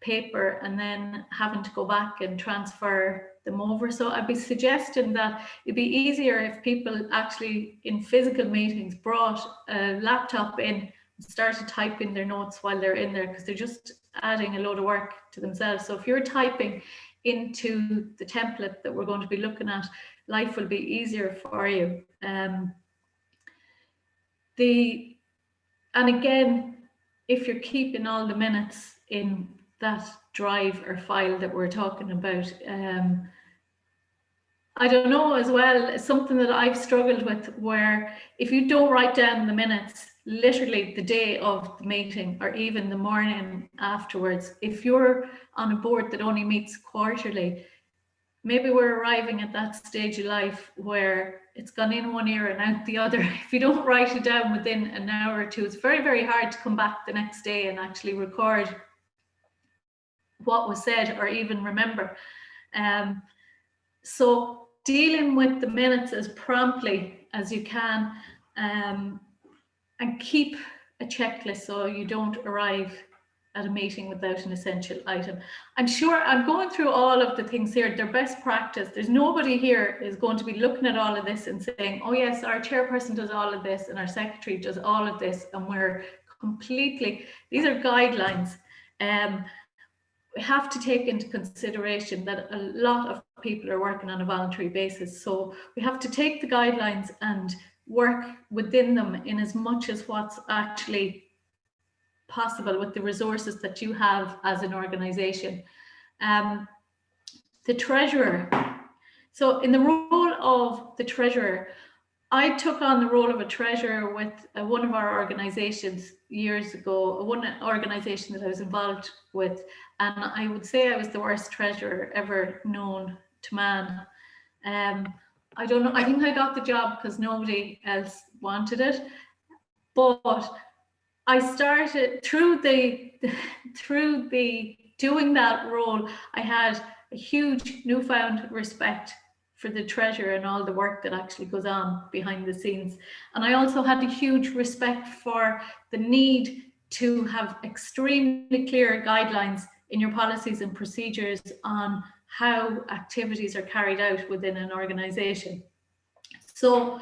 paper and then having to go back and transfer them over. So I'd be suggesting that it'd be easier if people actually in physical meetings brought a laptop in and started typing their notes while they're in there, because they're just adding a load of work to themselves. So if you're typing into the template that we're going to be looking at, life will be easier for you. And again, if you're keeping all the minutes in that drive or file that we're talking about, I don't know as well, something that I've struggled with, where if you don't write down the minutes literally the day of the meeting or even the morning afterwards, if you're on a board that only meets quarterly, maybe we're arriving at that stage of life where it's gone in one ear and out the other. If you don't write it down within an hour or two, it's very, very hard to come back the next day and actually record what was said or even remember. So dealing with the minutes as promptly as you can, and keep a checklist so you don't arrive at a meeting without an essential item. I'm sure I'm going through all of the things here. They're best practice. There's nobody here is going to be looking at all of this and saying, oh yes, our chairperson does all of this and our secretary does all of this, and we're completely, these are guidelines. We have to take into consideration that a lot of people are working on a voluntary basis. So we have to take the guidelines and work within them in as much as what's actually possible with the resources that you have as an organization. The treasurer. So in the role of the treasurer, I took on the role of a treasurer with one of our organizations years ago, one organization that I was involved with, and I would say I was the worst treasurer ever known to man. I don't know, I think I got the job because nobody else wanted it, but I started through the doing that role, I had a huge newfound respect for the treasurer and all the work that actually goes on behind the scenes. And I also had a huge respect for the need to have extremely clear guidelines in your policies and procedures on how activities are carried out within an organization. So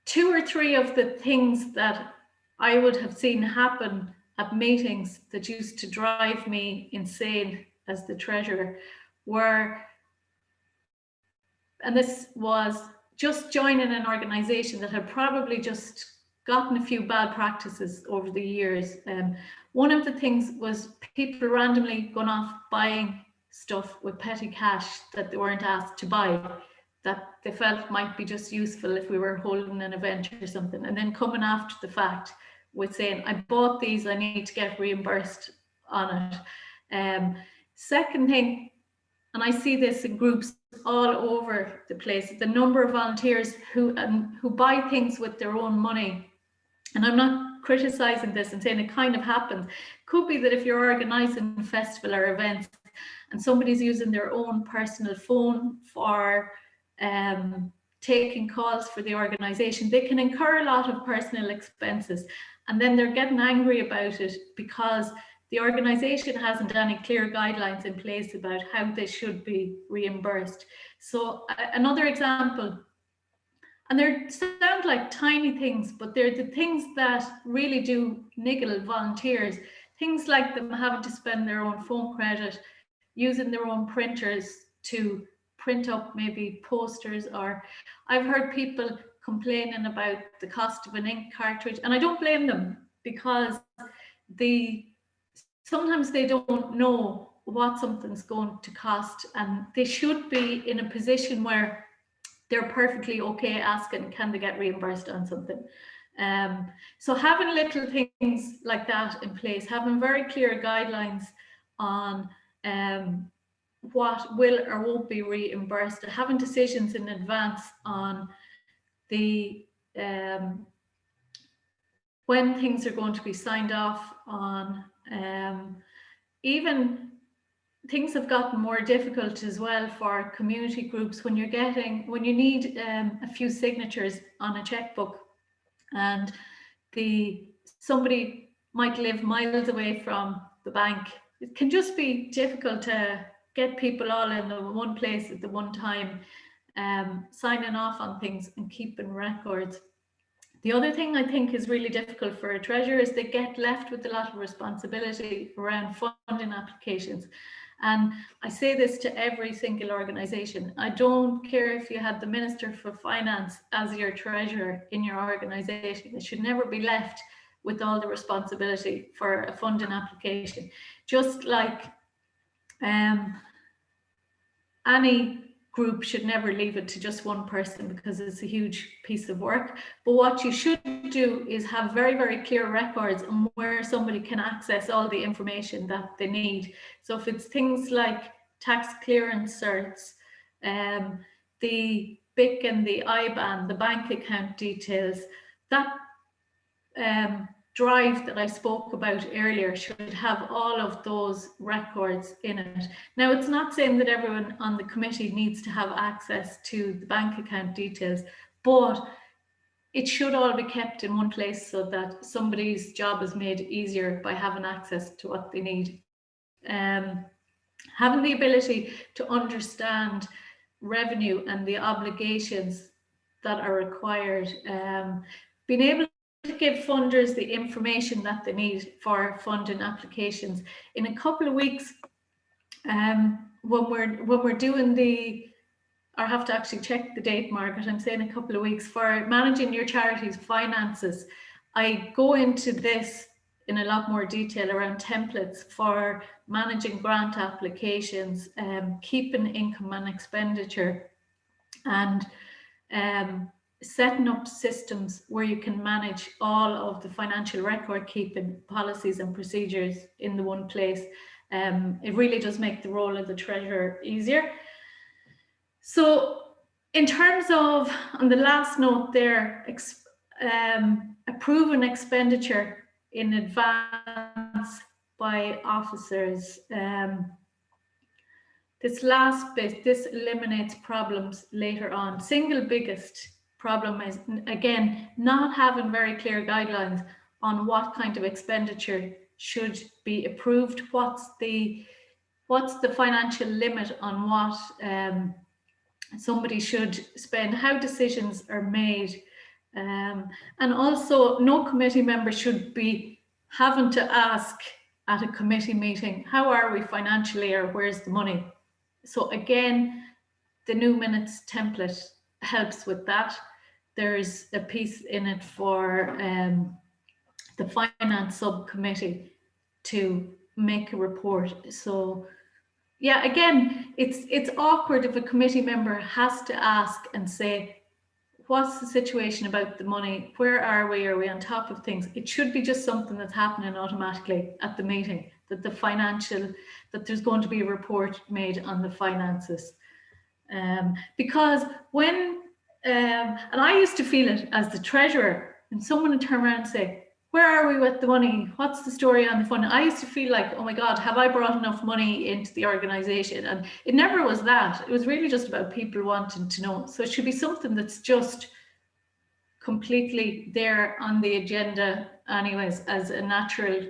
2 or 3 of the things that I would have seen happen at meetings that used to drive me insane as the treasurer were, and this was just joining an organization that had probably just gotten a few bad practices over the years. One of the things was people randomly going off buying stuff with petty cash that they weren't asked to buy, that they felt might be just useful if we were holding an event or something, and then coming after the fact with saying, I bought these, I need to get reimbursed on it. Second thing, and I see this in groups all over the place, the number of volunteers who buy things with their own money. And I'm not criticizing this and saying it kind of happens. Could be that if you're organizing a festival or events and somebody's using their own personal phone for taking calls for the organization, they can incur a lot of personal expenses, and then they're getting angry about it because the organization hasn't any clear guidelines in place about how they should be reimbursed. So another example, and they sound like tiny things, but they're the things that really do niggle volunteers. Things like them having to spend their own phone credit, using their own printers to print up maybe posters, or I've heard people complaining about the cost of an ink cartridge, and I don't blame them, because sometimes they don't know what something's going to cost, and they should be in a position where they're perfectly okay asking, can they get reimbursed on something? So having little things like that in place, having very clear guidelines on what will or won't be reimbursed, having decisions in advance on the when things are going to be signed off on. Even things have gotten more difficult as well for community groups when you need a few signatures on a checkbook, and somebody might live miles away from the bank. It can just be difficult to get people all in one place at the one time, signing off on things and keeping records. The other thing I think is really difficult for a treasurer is they get left with a lot of responsibility around funding applications. And I say this to every single organisation. I don't care if you had the Minister for Finance as your treasurer in your organisation. They should never be left with all the responsibility for a funding application. Just like any group should never leave it to just one person, because it's a huge piece of work. But what you should do is have very, very clear records on where somebody can access all the information that they need. So if it's things like tax clearance certs, the BIC and the IBAN, the bank account details, that drive that I spoke about earlier should have all of those records in it. Now, it's not saying that everyone on the committee needs to have access to the bank account details, but it should all be kept in one place so that somebody's job is made easier by having access to what they need. Having the ability to understand revenue and the obligations that are required, being able to give funders the information that they need for funding applications. In a couple of weeks, when we're doing I have to actually check the date, Margaret, I'm saying a couple of weeks, for managing your charity's finances, I go into this in a lot more detail around templates for managing grant applications, keeping income and expenditure, and setting up systems where you can manage all of the financial record keeping policies and procedures in the one place. It really does make the role of the treasurer easier. So in terms of, on the last note there, approving expenditure in advance by officers, this last bit, this eliminates problems later on. Single biggest problem is, again, not having very clear guidelines on what kind of expenditure should be approved. What's the financial limit on what somebody should spend, how decisions are made. And also, no committee member should be having to ask at a committee meeting, how are we financially, or where's the money? So again, the new minutes template helps with that. There's a piece in it for the finance subcommittee to make a report. So yeah, again, it's awkward if a committee member has to ask and say, what's the situation about the money? Where are we? Are we on top of things? It should be just something that's happening automatically at the meeting, that there's going to be a report made on the finances. Because when, and I used to feel it as the treasurer, and someone would turn around and say, where are we with the money? What's the story on the fund? I used to feel like, oh my God, have I brought enough money into the organisation? And it never was that. It was really just about people wanting to know. So it should be something that's just completely there on the agenda anyways, as a natural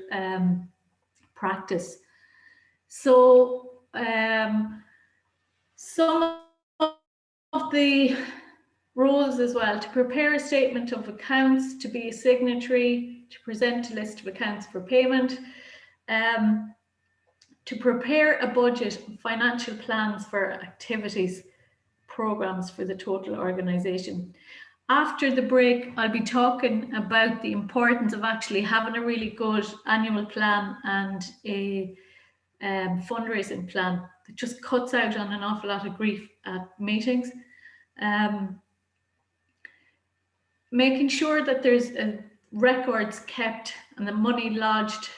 practice. So some of the roles as well: to prepare a statement of accounts, to be a signatory, to present a list of accounts for payment, to prepare a budget and financial plans for activities, programs for the total organisation. After the break, I'll be talking about the importance of actually having a really good annual plan and a fundraising plan that just cuts out on an awful lot of grief at meetings. making sure that there's records kept and the money lodged,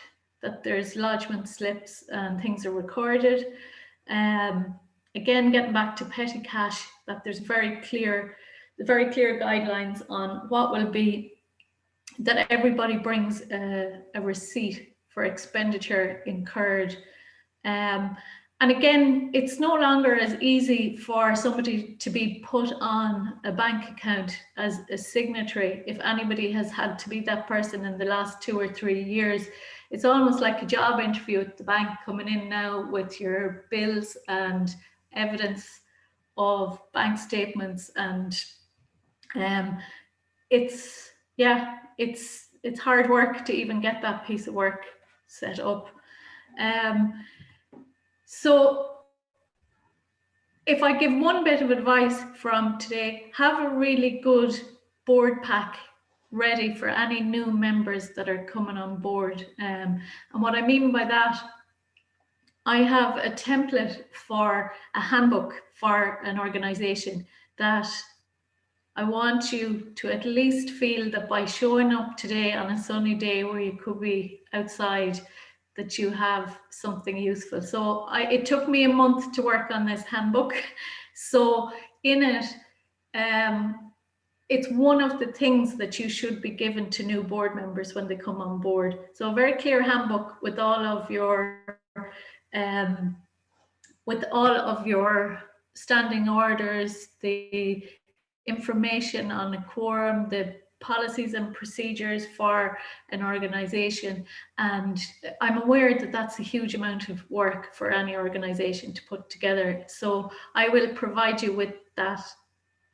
that there's lodgement slips and things are recorded. Again, getting back to petty cash, that there's very clear guidelines on what will be, that everybody brings a receipt for expenditure incurred. And again, it's no longer as easy for somebody to be put on a bank account as a signatory. If anybody has had to be that person in the last 2 or 3 years, it's almost like a job interview at the bank, coming in now with your bills and evidence of bank statements. And it's hard work to even get that piece of work set up. So if I give one bit of advice from today, have a really good board pack ready for any new members that are coming on board. And what I mean by that, I have a template for a handbook for an organisation that I want you to at least feel that by showing up today on a sunny day where you could be outside, that you have something useful. So it took me a month to work on this handbook. So in it, it's one of the things that you should be given to new board members when they come on board. So a very clear handbook with all of your standing orders, the information on a quorum, the policies and procedures for an organisation. And I'm aware that that's a huge amount of work for any organisation to put together. So I will provide you with that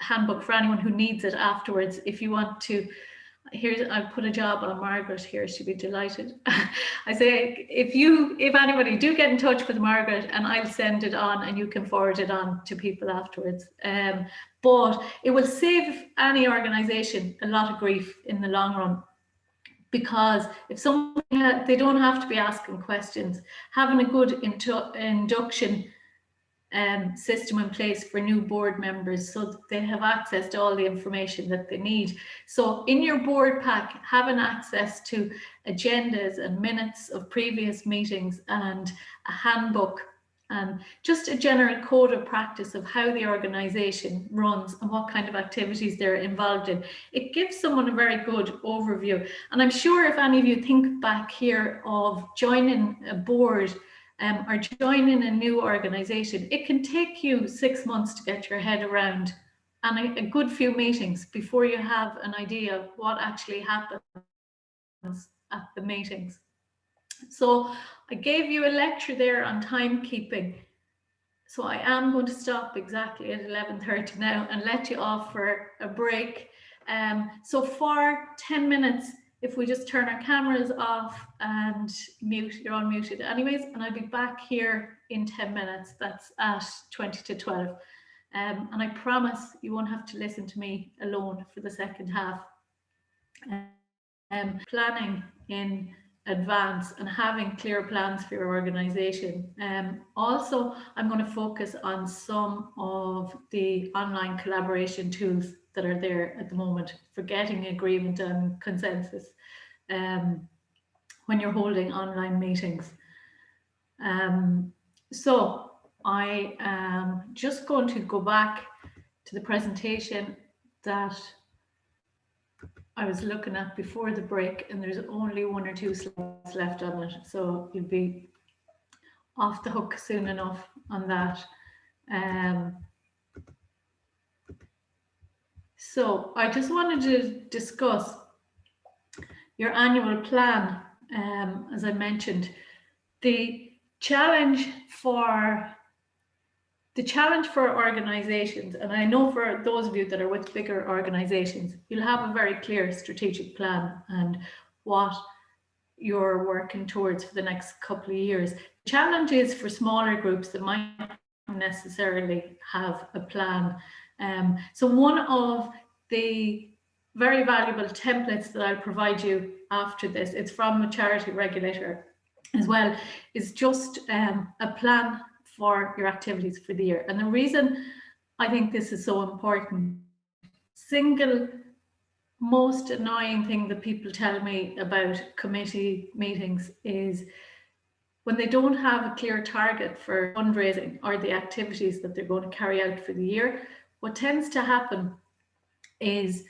handbook for anyone who needs it afterwards. If you want to, I'll put a job on Margaret here, she'd be delighted. I say, if anybody, do get in touch with Margaret and I'll send it on and you can forward it on to people afterwards. But it will save any organisation a lot of grief in the long run, because if somebody, they don't have to be asking questions. Having a good induction system in place for new board members, so that they have access to all the information that they need. So in your board pack, having access to agendas and minutes of previous meetings and a handbook and just a general code of practice of how the organisation runs and what kind of activities they're involved in. It gives someone a very good overview. And I'm sure if any of you think back here of joining a board or joining a new organisation, it can take you 6 months to get your head around, and a good few meetings before you have an idea of what actually happens at the meetings. So I gave you a lecture there on timekeeping. So I am going to stop exactly at 11:30 now and let you off for a break. So for 10 minutes, if we just turn our cameras off and mute, you're all muted anyways, and I'll be back here in 10 minutes. That's at 20 to 12. And I promise you won't have to listen to me alone for the second half. Planning in advance and having clear plans for your organization. Also, I'm going to focus on some of the online collaboration tools that are there at the moment for getting agreement and consensus when you're holding online meetings. So I am just going to go back to the presentation that I was looking at before the break, and there's only 1 or 2 slides left on it, so you'll be off the hook soon enough on that. So I just wanted to discuss your annual plan. As I mentioned, the challenge for organizations, and I know for those of you that are with bigger organizations, you'll have a very clear strategic plan and what you're working towards for the next couple of years. The challenge is for smaller groups that might not necessarily have a plan. So one of the very valuable templates that I'll provide you after this, it's from a charity regulator as well, is just a plan for your activities for the year. And the reason I think this is so important, single most annoying thing that people tell me about committee meetings is when they don't have a clear target for fundraising or the activities that they're going to carry out for the year. What tends to happen is,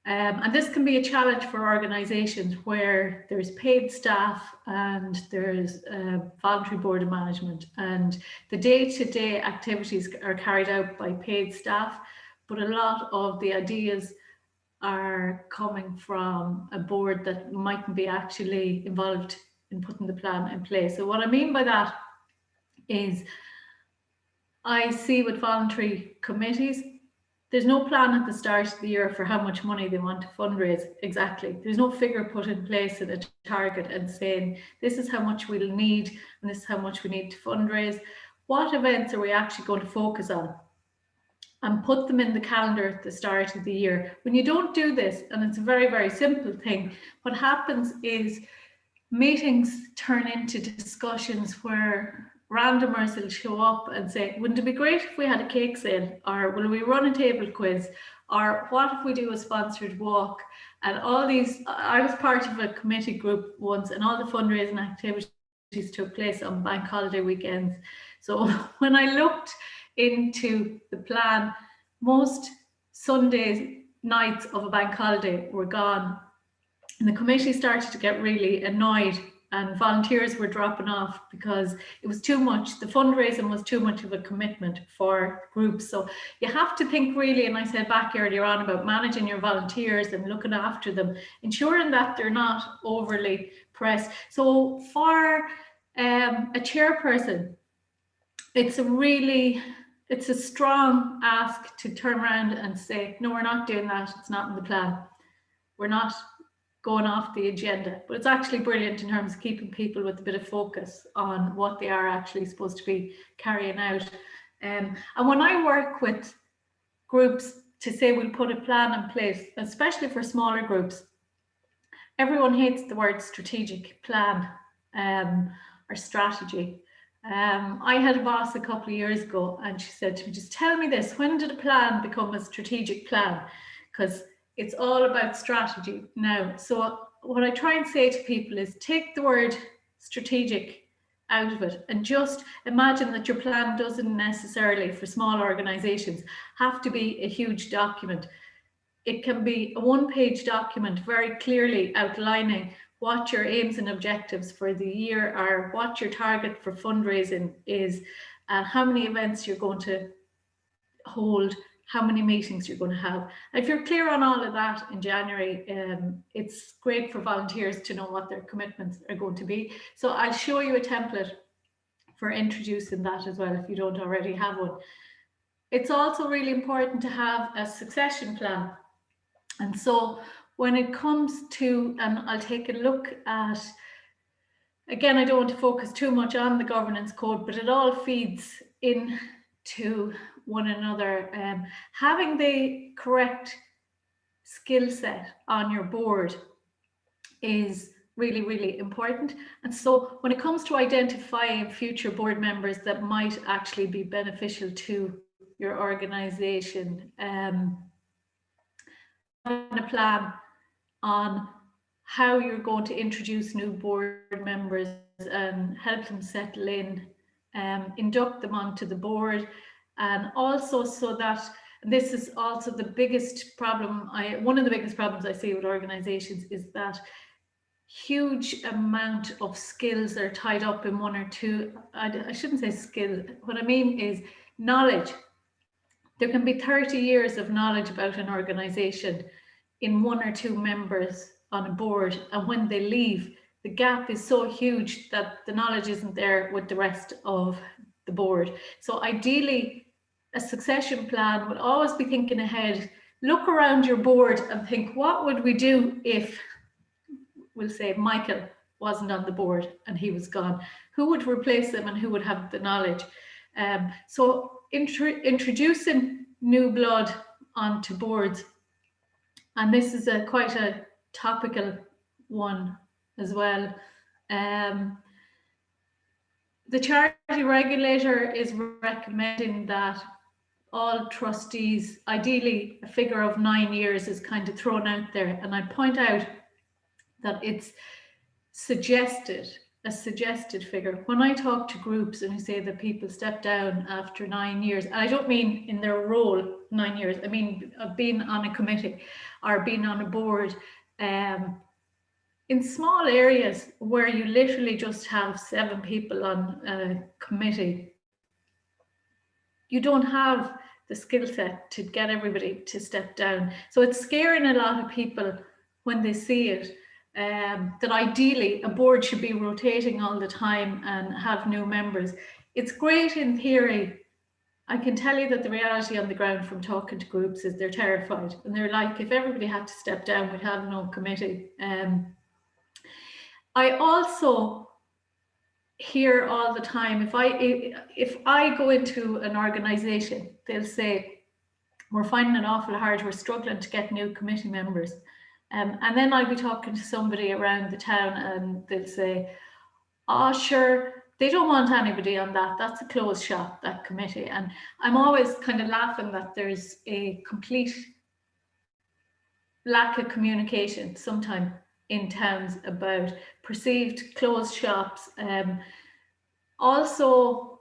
and this can be a challenge for organisations where there's paid staff and there's voluntary board of management, and the day-to-day activities are carried out by paid staff, but a lot of the ideas are coming from a board that mightn't be actually involved in putting the plan in place. So what I mean by that is, I see with voluntary committees, there's no plan at the start of the year for how much money they want to fundraise exactly. There's no figure put in place and a target and saying, this is how much we'll need and this is how much we need to fundraise. What events are we actually going to focus on? And put them in the calendar at the start of the year. When you don't do this, and it's a very, very simple thing, what happens is meetings turn into discussions where randomers will show up and say, wouldn't it be great if we had a cake sale? Or will we run a table quiz? Or what if we do a sponsored walk? And all these, I was part of a committee group once, and all the fundraising activities took place on bank holiday weekends. So when I looked into the plan, most Sundays nights of a bank holiday were gone, and the committee started to get really annoyed, and volunteers were dropping off because it was too much. The fundraising was too much of a commitment for groups. So you have to think really, and I said back earlier on about managing your volunteers and looking after them, ensuring that they're not overly pressed. So for a chairperson, it's a strong ask to turn around and say, no, we're not doing that. It's not in the plan. We're not going off the agenda. But it's actually brilliant in terms of keeping people with a bit of focus on what they are actually supposed to be carrying out. And when I work with groups to say we'll put a plan in place, especially for smaller groups, everyone hates the word strategic plan or strategy. I had a boss a couple of years ago, and she said to me, just tell me this, when did a plan become a strategic plan? Because it's all about strategy now. So what I try and say to people is take the word strategic out of it and just imagine that your plan doesn't necessarily, for small organizations, have to be a huge document. It can be a one-page document very clearly outlining what your aims and objectives for the year are, what your target for fundraising is, how many events you're going to hold, how many meetings you're going to have. If you're clear on all of that in January, it's great for volunteers to know what their commitments are going to be. So I'll show you a template for introducing that as well if you don't already have one. It's also really important to have a succession plan. And so when it comes to, and I'll take a look at, again, I don't want to focus too much on the governance code, but it all feeds into one another. Having the correct skill set on your board is really, really important. And so when it comes to identifying future board members that might actually be beneficial to your organization, having a plan on how you're going to introduce new board members and help them settle in, induct them onto the board, and also so that, this is also the biggest problem, one of the biggest problems I see with organizations is that huge amount of skills are tied up in one or two, I shouldn't say skill, what I mean is knowledge. There can be 30 years of knowledge about an organization in one or two members on a board, and when they leave, the gap is so huge that the knowledge isn't there with the rest of the board. So ideally, a succession plan would always be thinking ahead. Look around your board and think, what would we do if, we'll say, Michael wasn't on the board and he was gone? Who would replace them and who would have the knowledge? So introducing new blood onto boards, and this is quite a topical one as well. The charity regulator is recommending that all trustees, ideally a figure of 9 years is kind of thrown out there. And I point out that it's a suggested figure. When I talk to groups and I say that people step down after 9 years, and I don't mean in their role 9 years, I mean being on a committee or being on a board, in small areas where you literally just have 7 people on a committee, you don't have the skill set to get everybody to step down. So it's scaring a lot of people when they see it, that ideally a board should be rotating all the time and have new members. It's great in theory. I can tell you that the reality on the ground from talking to groups is they're terrified. And they're like, if everybody had to step down, we'd have no committee. I also hear all the time, if I go into an organization, they'll say, we're finding it awful hard, we're struggling to get new committee members. And then I'll be talking to somebody around the town and they'll say, oh, sure, they don't want anybody on that. That's a closed shop, that committee. And I'm always kind of laughing that there's a complete lack of communication sometimes in towns about perceived closed shops. Also,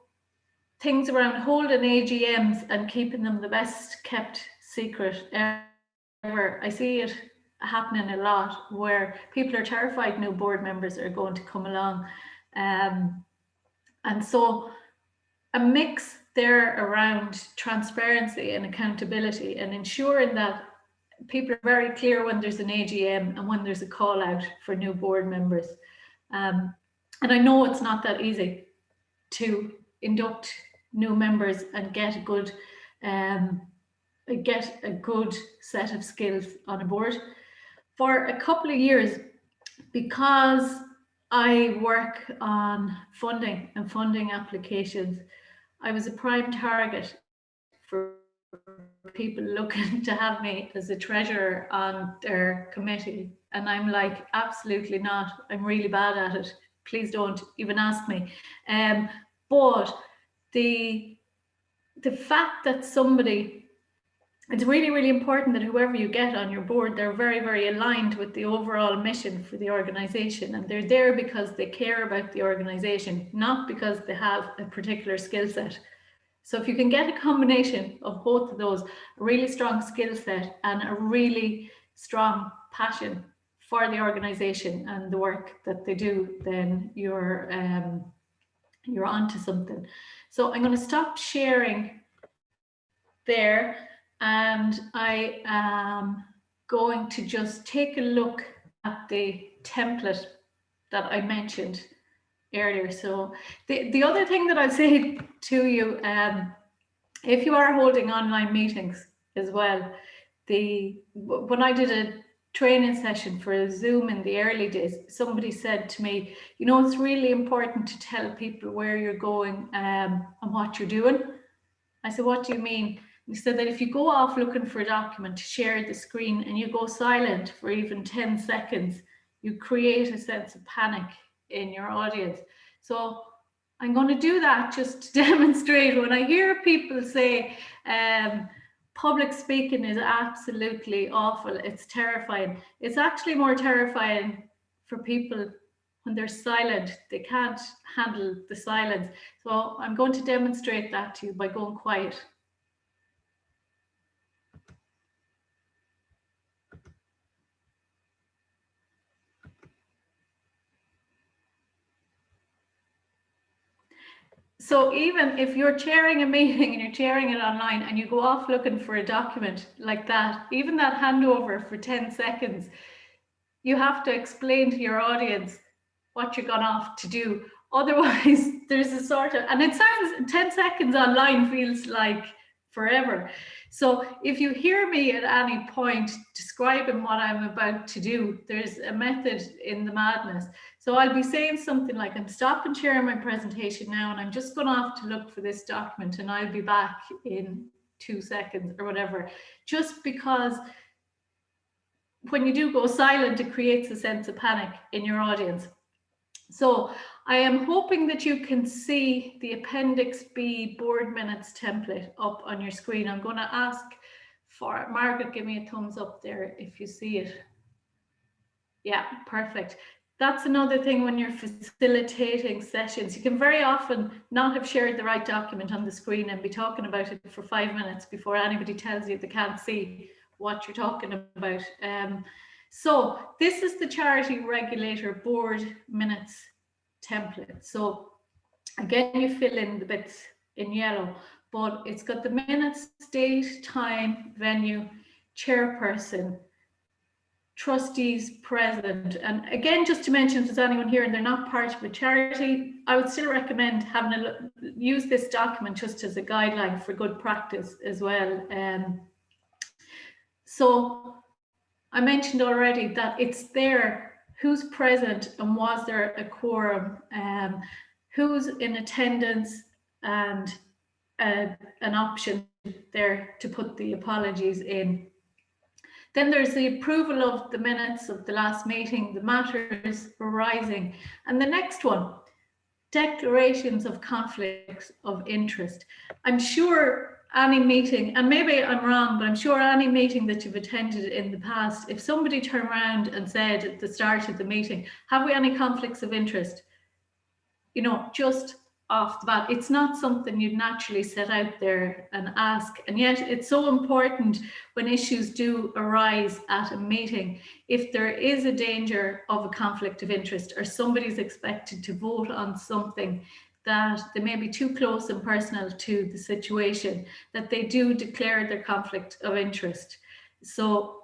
things around holding AGMs and keeping them the best kept secret ever. I see it happening a lot where people are terrified new board members are going to come along. And so a mix there around transparency and accountability and ensuring that people are very clear when there's an AGM and when there's a call out for new board members. And I know it's not that easy to induct new members and get a good set of skills on a board. For a couple of years, because I work on funding and funding applications, I was a prime target for people looking to have me as a treasurer on their committee. And I'm like, absolutely not. I'm really bad at it. Please don't even ask me. But the fact that somebody, it's really, really important that whoever you get on your board, they're very, very aligned with the overall mission for the organization. And they're there because they care about the organization, not because they have a particular skill set. So if you can get a combination of both of those, a really strong skill set and a really strong passion for the organization and the work that they do, then you're onto something. So I'm going to stop sharing there, and I am going to just take a look at the template that I mentioned earlier. So the other thing that I'd say to you, if you are holding online meetings as well, when I did a training session for a Zoom in the early days, somebody said to me, you know, it's really important to tell people where you're going and what you're doing. I said, what do you mean? He said that if you go off looking for a document to share the screen and you go silent for even 10 seconds, you create a sense of panic in your audience. So I'm going to do that just to demonstrate. When I hear people say public speaking is absolutely awful, it's terrifying, it's actually more terrifying for people when they're silent. They can't handle the silence. So I'm going to demonstrate that to you by going quiet. So even if you're chairing a meeting and you're chairing it online and you go off looking for a document like that, even that handover for 10 seconds, you have to explain to your audience what you're gone off to do. Otherwise, there's a sort of, and it sounds 10 seconds online feels like forever. So if you hear me at any point describing what I'm about to do, there's a method in the madness. So I'll be saying something like, I'm stopping sharing my presentation now and I'm just going off to look for this document and I'll be back in 2 seconds or whatever, just because when you do go silent, it creates a sense of panic in your audience. So I am hoping that you can see the Appendix B board minutes template up on your screen. I'm going to ask for Margaret, give me a thumbs up there if you see it. Yeah, perfect. That's another thing when you're facilitating sessions. You can very often not have shared the right document on the screen and be talking about it for 5 minutes before anybody tells you they can't see what you're talking about. So this is the Charity Regulator Board Minutes template. So again, you fill in the bits in yellow, but it's got the minutes, date, time, venue, chairperson, trustees present. And again, just to mention, if there's anyone here and they're not part of a charity, I would still recommend use this document just as a guideline for good practice as well. So I mentioned already that it's there, who's present and was there a quorum, who's in attendance, and an option there to put the apologies in. Then there's the approval of the minutes of the last meeting, the matters arising. And the next one, declarations of conflicts of interest. I'm sure any meeting, and maybe I'm wrong, but I'm sure any meeting that you've attended in the past, if somebody turned around and said at the start of the meeting, have we any conflicts of interest? You know, just off the bat, it's not something you'd naturally set out there and ask. And yet it's so important when issues do arise at a meeting. If there is a danger of a conflict of interest or somebody's expected to vote on something that they may be too close and personal to the situation, that they do declare their conflict of interest. So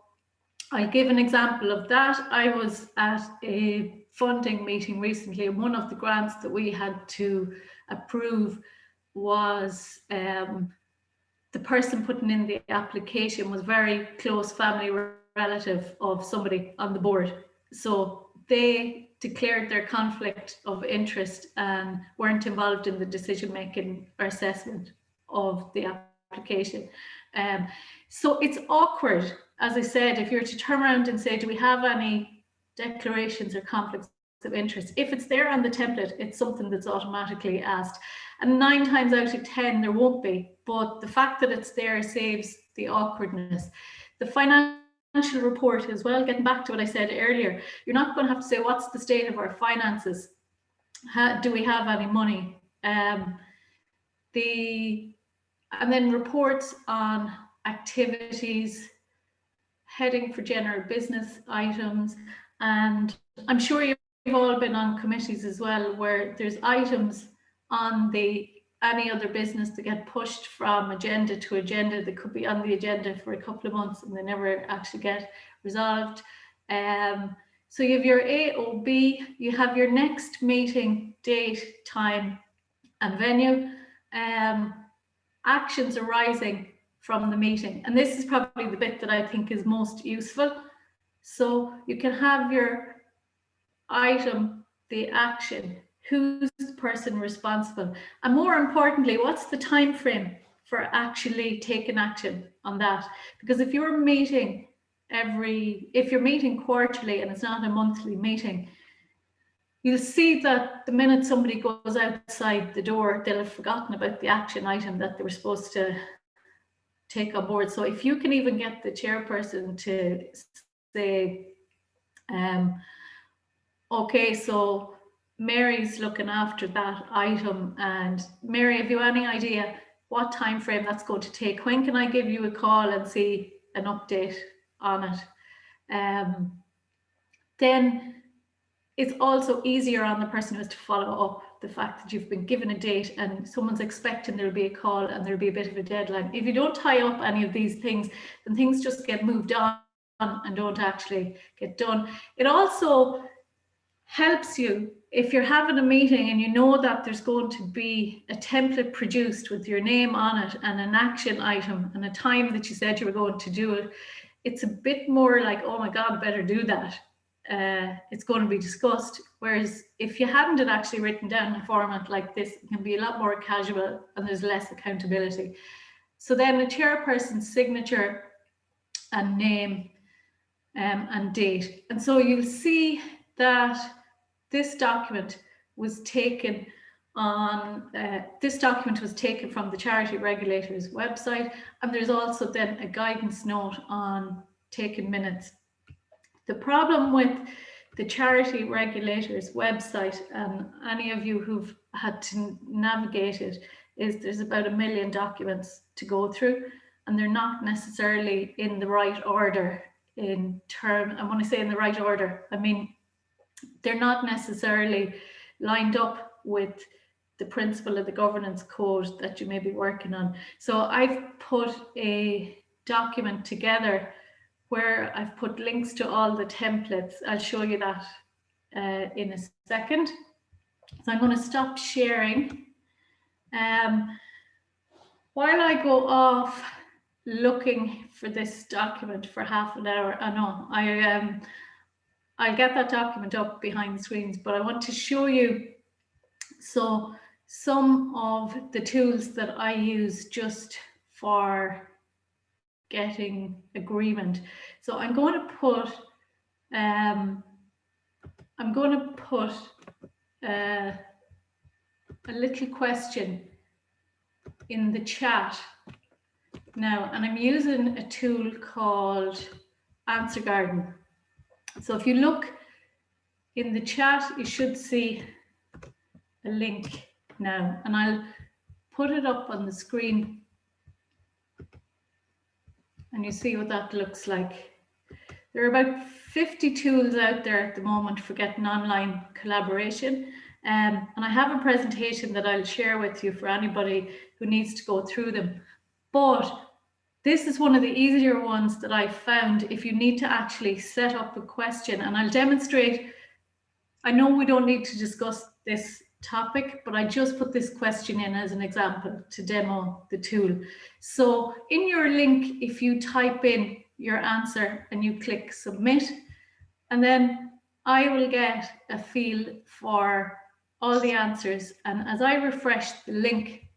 I'll give an example of that. I was at a funding meeting recently, and one of the grants that we had to approve was the person putting in the application was very close family relative of somebody on the board. So they declared their conflict of interest and weren't involved in the decision making or assessment of the application. So it's awkward, as I said, if you're to turn around and say, do we have any declarations or conflicts of interest? If it's there on the template, it's something that's automatically asked. And 9 times out of 10, there won't be. But the fact that it's there saves the awkwardness. The financial report as well, getting back to what I said earlier, you're not going to have to say, what's the state of our finances? Do we have any money? And then reports on activities, heading for general business items. And I'm sure you've all been on committees as well, where there's items on any other business that get pushed from agenda to agenda that could be on the agenda for a couple of months and they never actually get resolved. So you have your AOB, you have your next meeting date, time and venue, actions arising from the meeting. And this is probably the bit that I think is most useful. So you can have your item, the action, who's the person responsible, and more importantly, what's the time frame for actually taking action on that? Because if you're meeting quarterly and it's not a monthly meeting, you'll see that the minute somebody goes outside the door, they'll have forgotten about the action item that they were supposed to take on board. So if you can even get the chairperson to say, okay, so Mary's looking after that item, and Mary, have you any idea what time frame that's going to take? When can I give you a call and see an update on it? Then it's also easier on the person who has to follow up the fact that you've been given a date and someone's expecting there'll be a call and there'll be a bit of a deadline. If you don't tie up any of these things, then things just get moved on and don't actually get done. It also helps you if you're having a meeting and you know that there's going to be a template produced with your name on it and an action item and a time that you said you were going to do it. It's a bit more like, oh my God, better do that. It's going to be discussed. Whereas if you hadn't it actually written down in a format like this, it can be a lot more casual and there's less accountability. So then a chairperson's signature and name and date. And so you'll see that this document was taken on, this document was taken from the Charity Regulators website, and there's also then a guidance note on taking minutes. The problem with the Charity Regulators website, and any of you who've had to navigate it, is there's about 1 million documents to go through, and they're not necessarily in the right order in term. And when I say in the right order, I mean they're not necessarily lined up with the principle of the governance code that you may be working on. So I've put a document together where I've put links to all the templates. I'll show you that in a second. So I'm going to stop sharing. While I go off looking for this document for half an hour, I know I'll get that document up behind the screens, but I want to show you some of the tools that I use just for getting agreement. So I'm going to put a little question in the chat now, and I'm using a tool called Answer Garden. So if you look in the chat, you should see a link now, and I'll put it up on the screen and you see what that looks like. There are about 50 tools out there at the moment for getting online collaboration. And I have a presentation that I'll share with you for anybody who needs to go through them. But this is one of the easier ones that I found if you need to actually set up a question. And I'll demonstrate. I know we don't need to discuss this topic, but I just put this question in as an example to demo the tool. So in your link, if you type in your answer and you click submit, and then I will get a feel for all the answers. And as I refresh the link,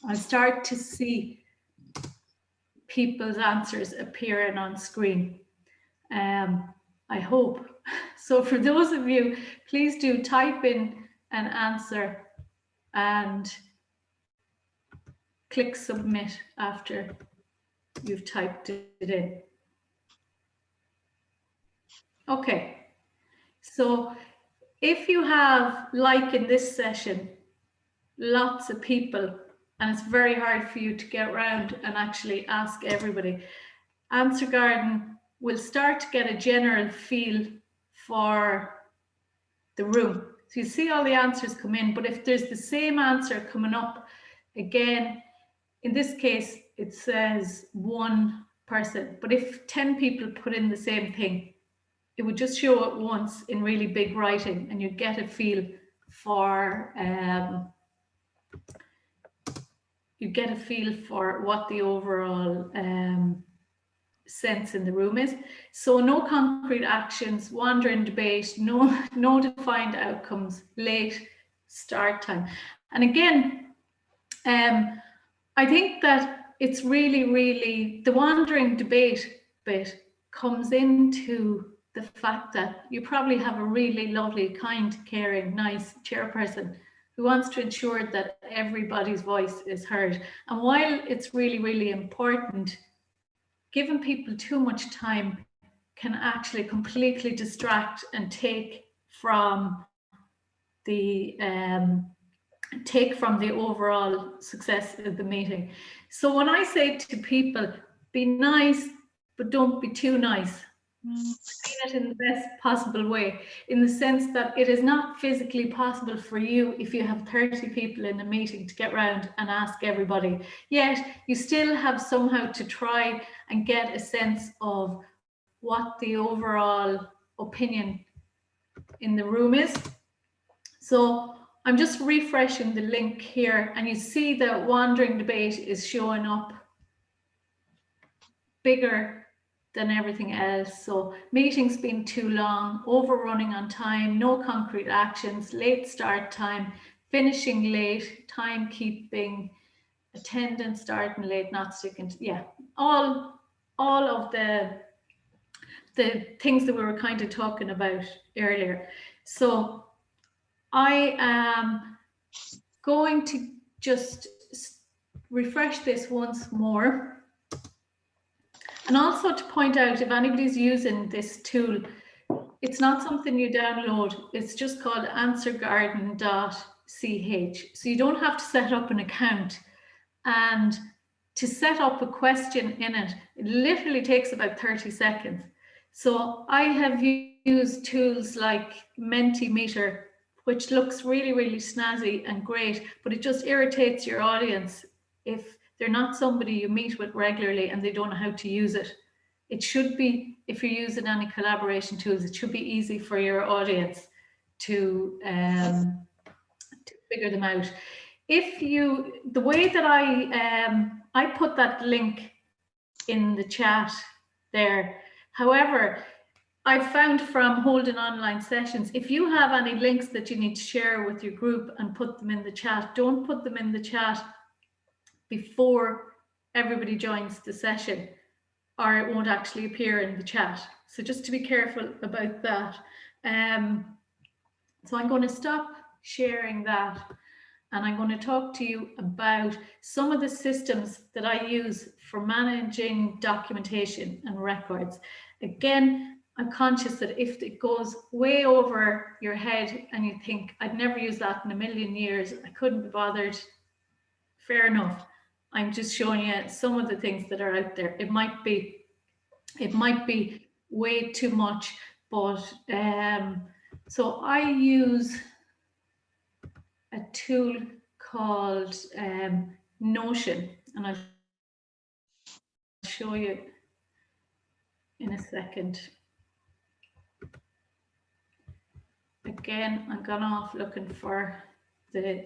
I start to see people's answers appearing on screen. I hope. So for those of you, please do type in an answer and click submit after you've typed it in. Okay, so if you have, like in this session, lots of people, and it's very hard for you to get around and actually ask everybody, Answer Garden will start to get a general feel for the room. So you see all the answers come in, but if there's the same answer coming up again, in this case, it says one person, but if 10 people put in the same thing, it would just show it once in really big writing, and you'd get a feel for what the overall sense in the room is. So no concrete actions, wandering debate, no defined outcomes, late start time. And again, I think that it's really the wandering debate bit comes into the fact that you probably have a really lovely, kind, caring, nice chairperson who wants to ensure that everybody's voice is heard. And while it's really important, giving people too much time can actually completely distract and take from the overall success of the meeting. So when I say to people, be nice, but don't be too nice, I mean it in the best possible way, in the sense that it is not physically possible for you, if you have 30 people in a meeting, to get round and ask everybody. Yet you still have somehow to try and get a sense of what the overall opinion in the room is. So I'm just refreshing the link here, and you see that wandering debate is showing up bigger than everything else. So meetings being too long, overrunning on time, no concrete actions, late start time, finishing late, timekeeping, attendance starting late, not sticking to, yeah, all of the things that we were kind of talking about earlier. So I am going to just refresh this once more. And also to point out, if anybody's using this tool, it's not something you download. It's just called answergarden.ch. So you don't have to set up an account. And to set up a question in it, it literally takes about 30 seconds. So I have used tools like Mentimeter, which looks really, really snazzy and great, but it just irritates your audience if they're not somebody you meet with regularly and they don't know how to use it. It should be, if you're using any collaboration tools, it should be easy for your audience to figure them out. If you, the way that I put that link in the chat there. However, I've found from holding online sessions, if you have any links that you need to share with your group and put them in the chat, don't put them in the chat before everybody joins the session, or it won't actually appear in the chat. So just to be careful about that. So I'm going to stop sharing that, and I'm going to talk to you about some of the systems that I use for managing documentation and records. Again, I'm conscious that if it goes way over your head and you think, I'd never use that in a million years, I couldn't be bothered, fair enough. I'm just showing you some of the things that are out there. It might be way too much, but so I use a tool called Notion, and I'll show you in a second. Again, I'm gone off looking for the,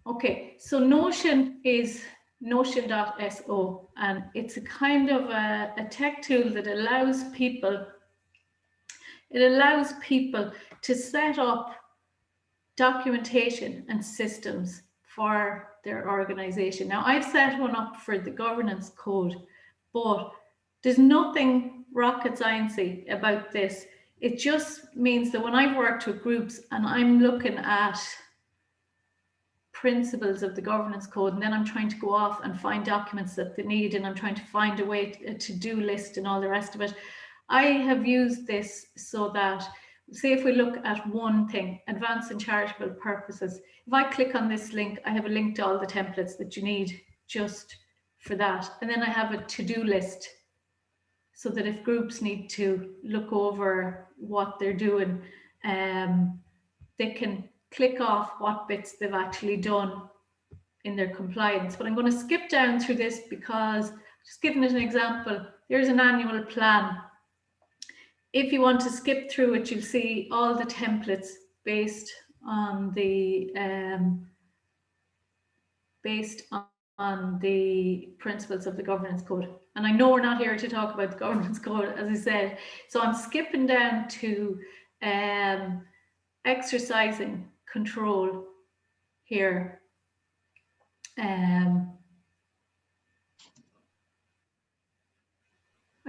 okay, so Notion is notion.so, and it's a kind of a tech tool that allows people, to set up documentation and systems for their organization. Now, I've set one up for the governance code, but there's nothing rocket sciencey about this. It just means that when I've worked with groups and I'm looking at principles of the governance code, and then I'm trying to go off and find documents that they need, and I'm trying to find a way, a to-do list and all the rest of it, I have used this so that, say if we look at one thing, advancing charitable purposes, if I click on this link, I have a link to all the templates that you need just for that. And then I have a to-do list so that if groups need to look over what they're doing, they can click off what bits they've actually done in their compliance. But I'm going to skip down through this because, just giving it an example, here's an annual plan. If you want to skip through it, you'll see all the templates based on the principles of the governance code. And I know we're not here to talk about the governance code, as I said. So I'm skipping down to exercising control here.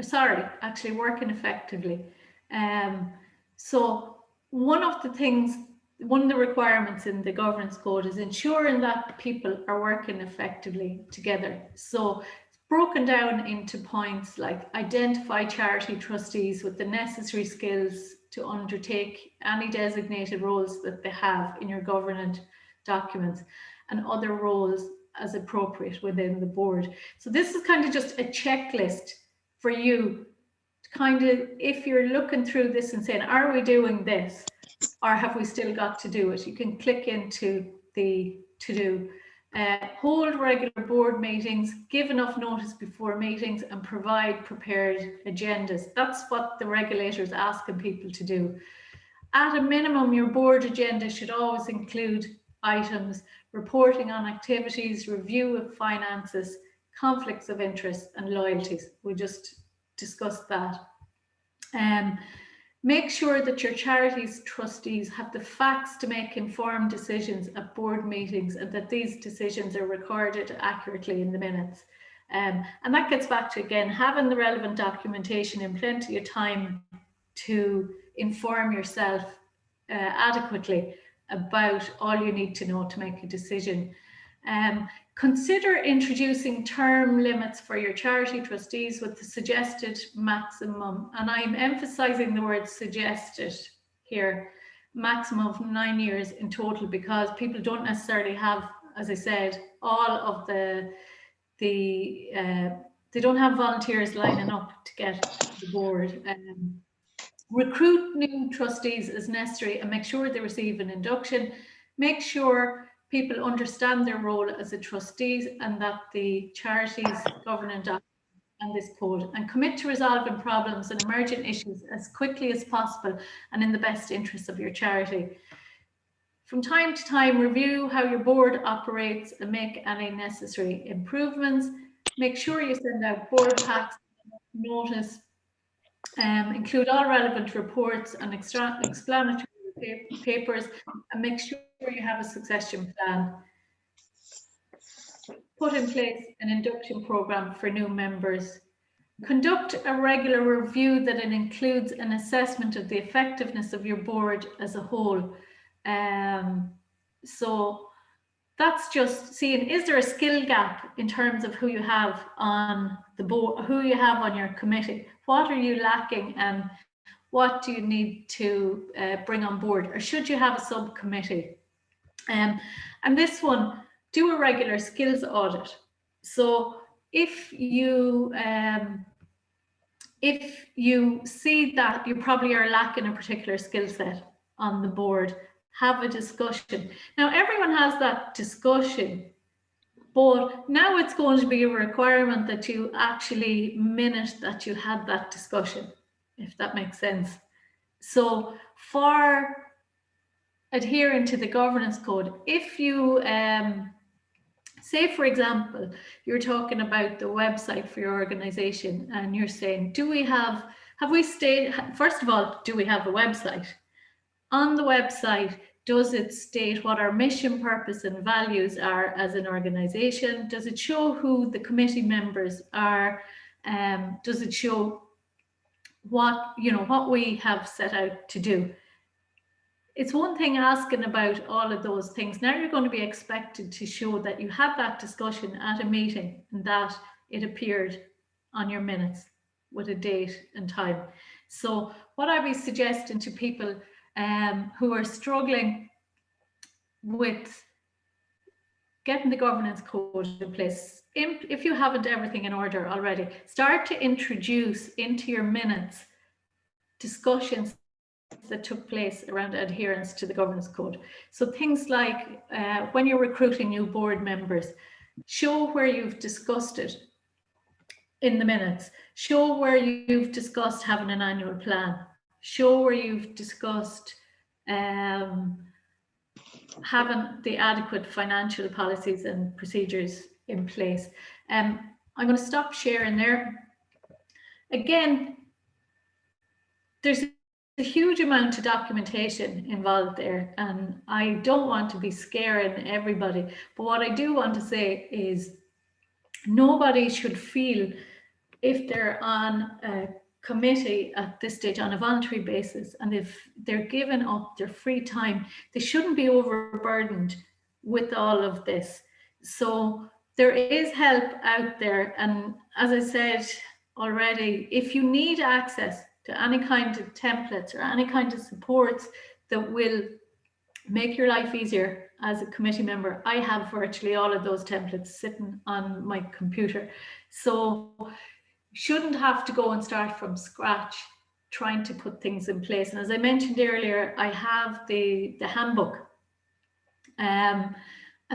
Sorry, actually working effectively. So one of the requirements in the governance code is ensuring that people are working effectively together. So it's broken down into points like identify charity trustees with the necessary skills to undertake any designated roles that they have in your governance documents, and other roles as appropriate within the board. So this is kind of just a checklist for you to kind of, if you're looking through this and saying, are we doing this, or have we still got to do it? You can click into the to-do. Hold regular board meetings, give enough notice before meetings, and provide prepared agendas. That's what the regulator is asking people to do. At a minimum, your board agenda should always include items, reporting on activities, review of finances, conflicts of interest, and loyalties. We just discussed that. Make sure that your charity's trustees have the facts to make informed decisions at board meetings, and that these decisions are recorded accurately in the minutes. And that gets back to, again, having the relevant documentation in plenty of time to inform yourself adequately about all you need to know to make a decision. Consider introducing term limits for your charity trustees with the suggested maximum, and I'm emphasizing the word suggested here, maximum of 9 years in total, because people don't necessarily have, as I said, all of they don't have volunteers lining up to get the board. Recruit new trustees as necessary and make sure they receive an induction. Make sure people understand their role as a trustees and that the charity's governance and this code, and commit to resolving problems and emerging issues as quickly as possible and in the best interests of your charity. From time to time, review how your board operates and make any necessary improvements. Make sure you send out board packs, notice, include all relevant reports and explanatory papers, and make sure you have a succession plan. Put in place an induction program for new members. Conduct a regular review that includes an assessment of the effectiveness of your board as a whole. So that's just seeing, is there a skill gap in terms of who you have on the board, who you have on your committee? What are you lacking and what do you need to bring on board? Or should you have a subcommittee? And this one, do a regular skills audit. So if you see that you probably are lacking a particular skill set on the board, have a discussion. Now, everyone has that discussion, but now it's going to be a requirement that you actually minute that you had that discussion, if that makes sense. So for adhering to the governance code, if you say, for example, you're talking about the website for your organization and you're saying, first of all, do we have a website? On the website, does it state what our mission, purpose, and values are as an organization? Does it show who the committee members are? Does it show what we have set out to do? It's one thing asking about all of those things. Now you're going to be expected to show that you had that discussion at a meeting and that it appeared on your minutes with a date and time. So what I'd be suggesting to people who are struggling with getting the governance code in place, if you haven't everything in order already, start to introduce into your minutes discussions that took place around adherence to the governance code. So things like when you're recruiting new board members, show where you've discussed it in the minutes, show where you've discussed having an annual plan, show where you've discussed having the adequate financial policies and procedures in place. I'm going to stop sharing there. Again, there's a huge amount of documentation involved there, and I don't want to be scaring everybody, but what I do want to say is nobody should feel, if they're on a committee at this stage on a voluntary basis, and if they're giving up their free time, they shouldn't be overburdened with all of this. So there is help out there, and as I said already, if you need access to any kind of templates or any kind of supports that will make your life easier as a committee member, I have virtually all of those templates sitting on my computer. So shouldn't have to go and start from scratch trying to put things in place. And as I mentioned earlier, I have the handbook. And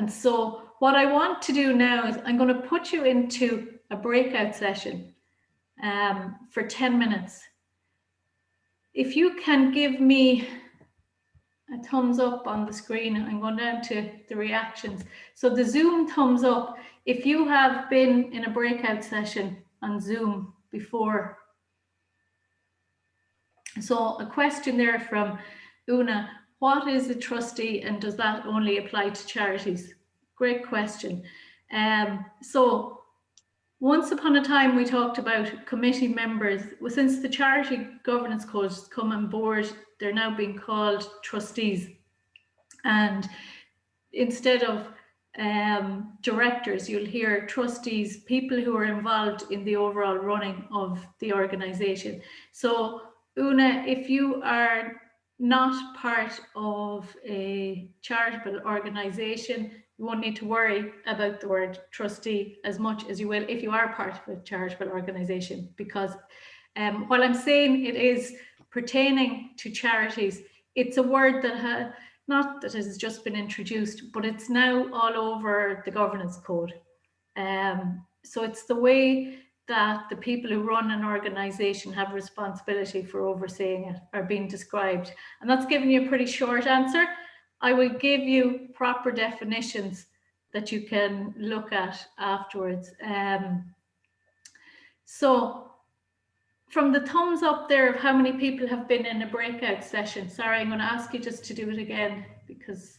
so what I want to do now is I'm going to put you into a breakout session for 10 minutes. If you can give me a thumbs up on the screen, I'm going down to the reactions. So the Zoom thumbs up, if you have been in a breakout session on Zoom before. So a question there from Una, what is a trustee and does that only apply to charities? Great question. So once upon a time, we talked about committee members. Well, since the charity governance code has come on board, they're now being called trustees. And instead of directors, you'll hear trustees, people who are involved in the overall running of the organisation. So Una, if you are not part of a charitable organisation, you won't need to worry about the word trustee as much as you will if you are part of a charitable organisation, because while I'm saying it is pertaining to charities, it's a word that not that it has just been introduced, but it's now all over the governance code. So it's the way that the people who run an organisation have responsibility for overseeing it are being described. And that's giving you a pretty short answer. I will give you proper definitions that you can look at afterwards. So from the thumbs up there of how many people have been in a breakout session, sorry, I'm going to ask you just to do it again because,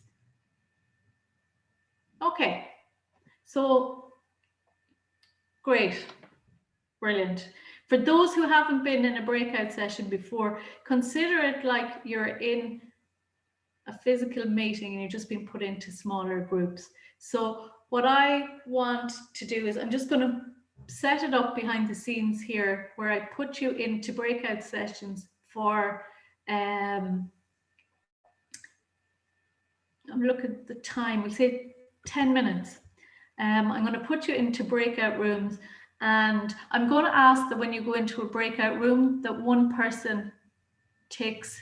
okay, so great, brilliant. For those who haven't been in a breakout session before, consider it like you're in a physical meeting and you're just being put into smaller groups. So what I want to do is I'm just going to set it up behind the scenes here where I put you into breakout sessions for I'm looking at the time, we'll say 10 minutes. I'm going to put you into breakout rooms, and I'm going to ask that when you go into a breakout room that one person takes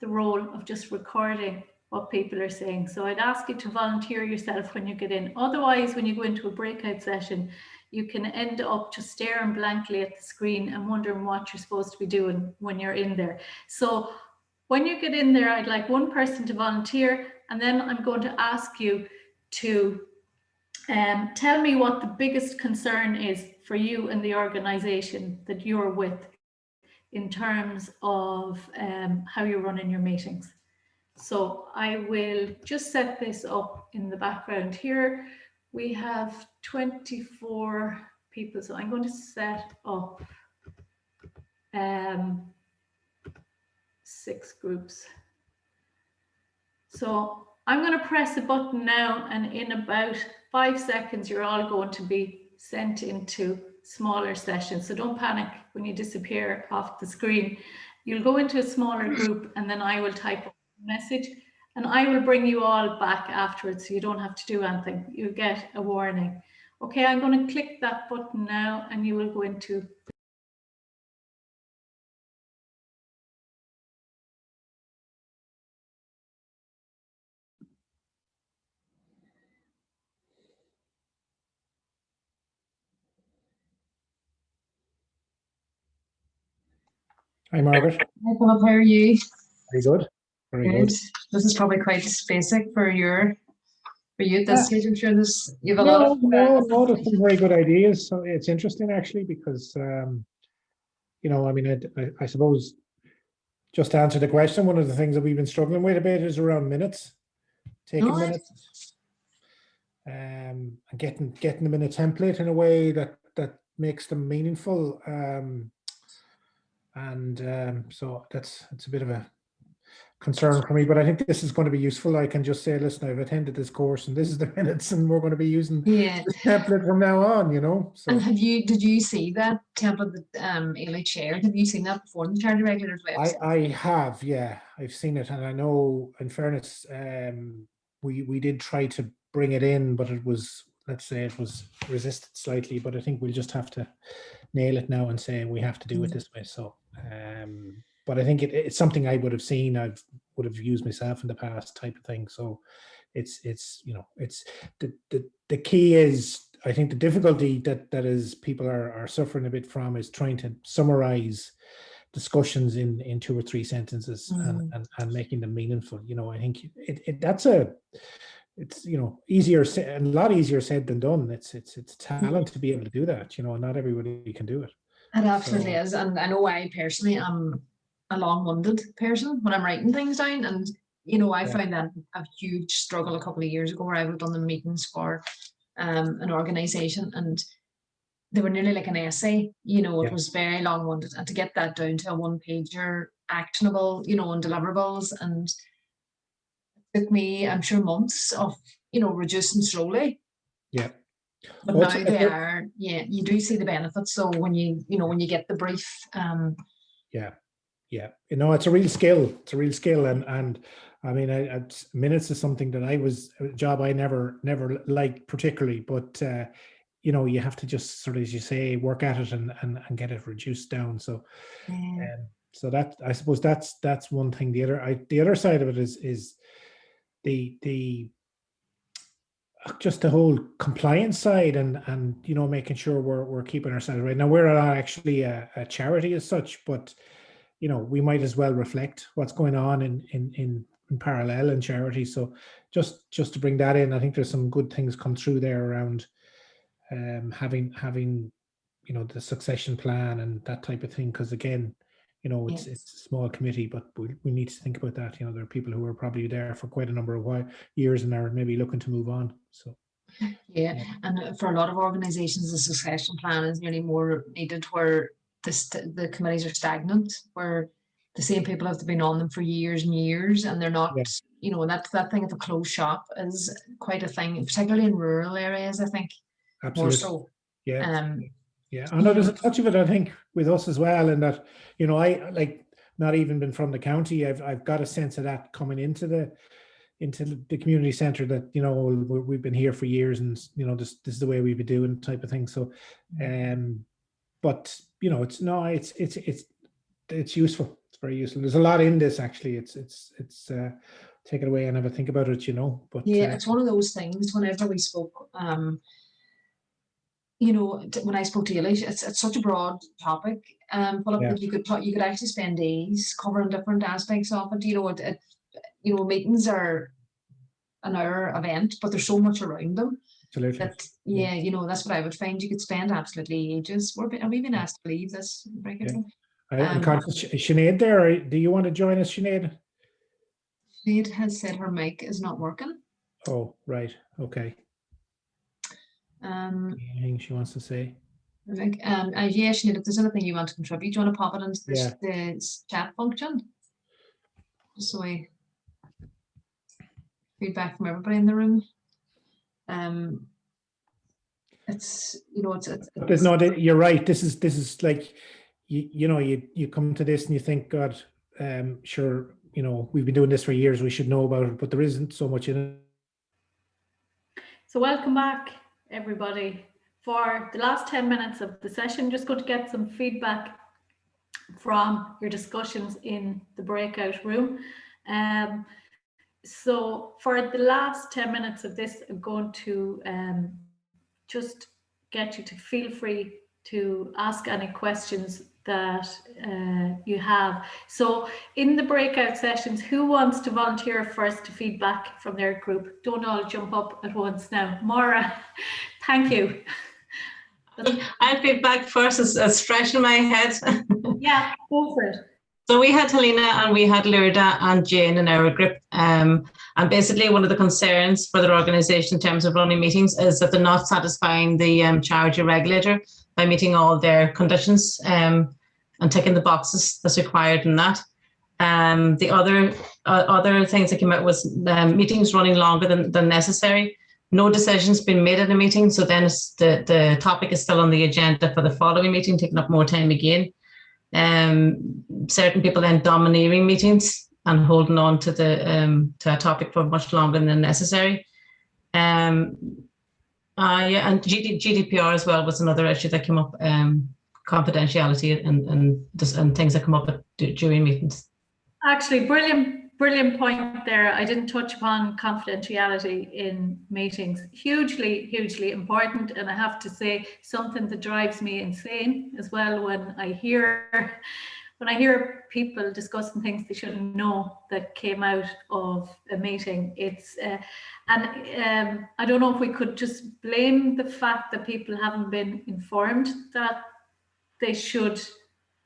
the role of just recording what people are saying. So I'd ask you to volunteer yourself when you get in. Otherwise, when you go into a breakout session, you can end up just staring blankly at the screen and wondering what you're supposed to be doing when you're in there. So when you get in there, I'd like one person to volunteer, and then I'm going to ask you to tell me what the biggest concern is for you and the organisation that you're with in terms of how you're running your meetings. So I will just set this up in the background here. We have 24 people, so I'm going to set up 6 groups. So I'm going to press a button now, and in about 5 seconds, you're all going to be sent into smaller sessions. So don't panic when you disappear off the screen. You'll go into a smaller group, and then I will type up a message, and I will bring you all back afterwards, so you don't have to do anything. You'll get a warning. Okay, I'm going to click that button now, and you will go into Hi, Margaret. Hi, Bob. How are you? Very good. Very good. This is probably quite basic for you at this stage. I'm sure you have a No, lot of. no, there's some very good ideas. So it's interesting actually because you know, I mean, I suppose just to answer the question, one of the things that we've been struggling with a bit is around minutes, taking minutes, and getting them in a template in a way that makes them meaningful. So it's a bit of a concern for me, but I think this is going to be useful. I can just say, listen, I've attended this course and this is the minutes, and we're going to be using this template from now on, you know. So. And did you see that template that Ailey shared? Have you seen that before on the Charity Regulators website? I have, yeah, I've seen it, and I know, in fairness, we did try to bring it in, but it was, let's say, it was resisted slightly. But I think we'll just have to nail it now and say we have to do it this way. So, but I think it's something I would have seen, would have used myself in the past, type of thing. So, it's you know, it's the key is, I think the difficulty that is people are suffering a bit from is trying to summarize discussions in 2 or 3 sentences and making them meaningful. You know, I think it's you know, a lot easier said than done. It's talent to be able to do that. You know, not everybody can do it. It absolutely is, and I know I personally am a long-winded person when I'm writing things down, and you know, I found that a huge struggle a couple of years ago where I would have done the meetings for an organization, and they were nearly like an essay. You know, it was very long-winded, and to get that down to a 1-pager, actionable, you know, and deliverables, and took me, I'm sure, months of, reducing slowly. Yeah. But Also, now they are, yeah, you do see the benefits. So when when you get the brief, yeah, yeah. It's a real skill. It's a real skill, and I mean, minutes is something that a job I never liked particularly, but you have to just sort of, as you say, work at it and get it reduced down. So, so that, I suppose that's one thing. The other side of it is the just the whole compliance side and making sure we're keeping ourselves right. Now, we're not actually a charity as such, but we might as well reflect what's going on in parallel in charity. So just to bring that in, I think there's some good things come through there around having the succession plan and that type of thing, because again, it's a small committee, but we need to think about that. There are people who are probably there for quite a number of years and are maybe looking to move on. So and for a lot of organizations, the succession plan is really more needed where the committees are stagnant, where the same people have been on them for years and years, and they're not, that thing of a closed shop is quite a thing, particularly in rural areas, I think. Absolutely. More so. Yeah. Yeah. I know there's a touch of it, I think, with us as well. And that, I like not even been from the county. I've got a sense of that coming into the community centre, that, we've been here for years and, this is the way we've been doing type of thing. So, but, it's useful. It's very useful. There's a lot in this, actually. It's take it away and have a think about it, but it's one of those things. Whenever we spoke, when I spoke to Eilish, it's such a broad topic, but you could actually spend days covering different aspects of it. Meetings are an hour event, but there's so much around them. Absolutely. That, that's what I would find. You could spend absolutely ages. Are we being asked to leave this break? I'm conscious. Sinead there, do you want to join us, Sinead? Sinead has said her mic is not working. Oh, right. Okay. Anything she wants to say? Sinead, if there's anything you want to contribute, do you want to pop it into the chat function? Just so we feedback from everybody in the room. There's no, you're right. This is like, you come to this and you think, God, sure, we've been doing this for years, we should know about it, but there isn't so much in it. So welcome back, everybody. For the last 10 minutes of the session, just going to get some feedback from your discussions in the breakout room. So for the last 10 minutes of this, I'm going to just get you to feel free to ask any questions that you have. So in the breakout sessions, who wants to volunteer first to feedback from their group? Don't all jump up at once now. Maura, thank you. I'll feedback first, it's fresh in my head. Yeah, go for it. So we had Helena and we had Lourda and Jane in our group. And basically one of the concerns for their organisation in terms of running meetings is that they're not satisfying the charity regulator by meeting all their conditions and ticking the boxes that's required in that. The other things that came out was meetings running longer than necessary. No decisions been made at a meeting, so then the topic is still on the agenda for the following meeting, taking up more time again. Certain people then domineering meetings and holding on to a topic for much longer than necessary. And GDPR as well was another issue that came up. Confidentiality and things that come up during meetings. Actually, brilliant point there. I didn't touch upon confidentiality in meetings. Hugely important, and I have to say something that drives me insane as well when I hear people discussing things they shouldn't know that came out of a meeting. It's I don't know if we could just blame the fact that people haven't been informed that they should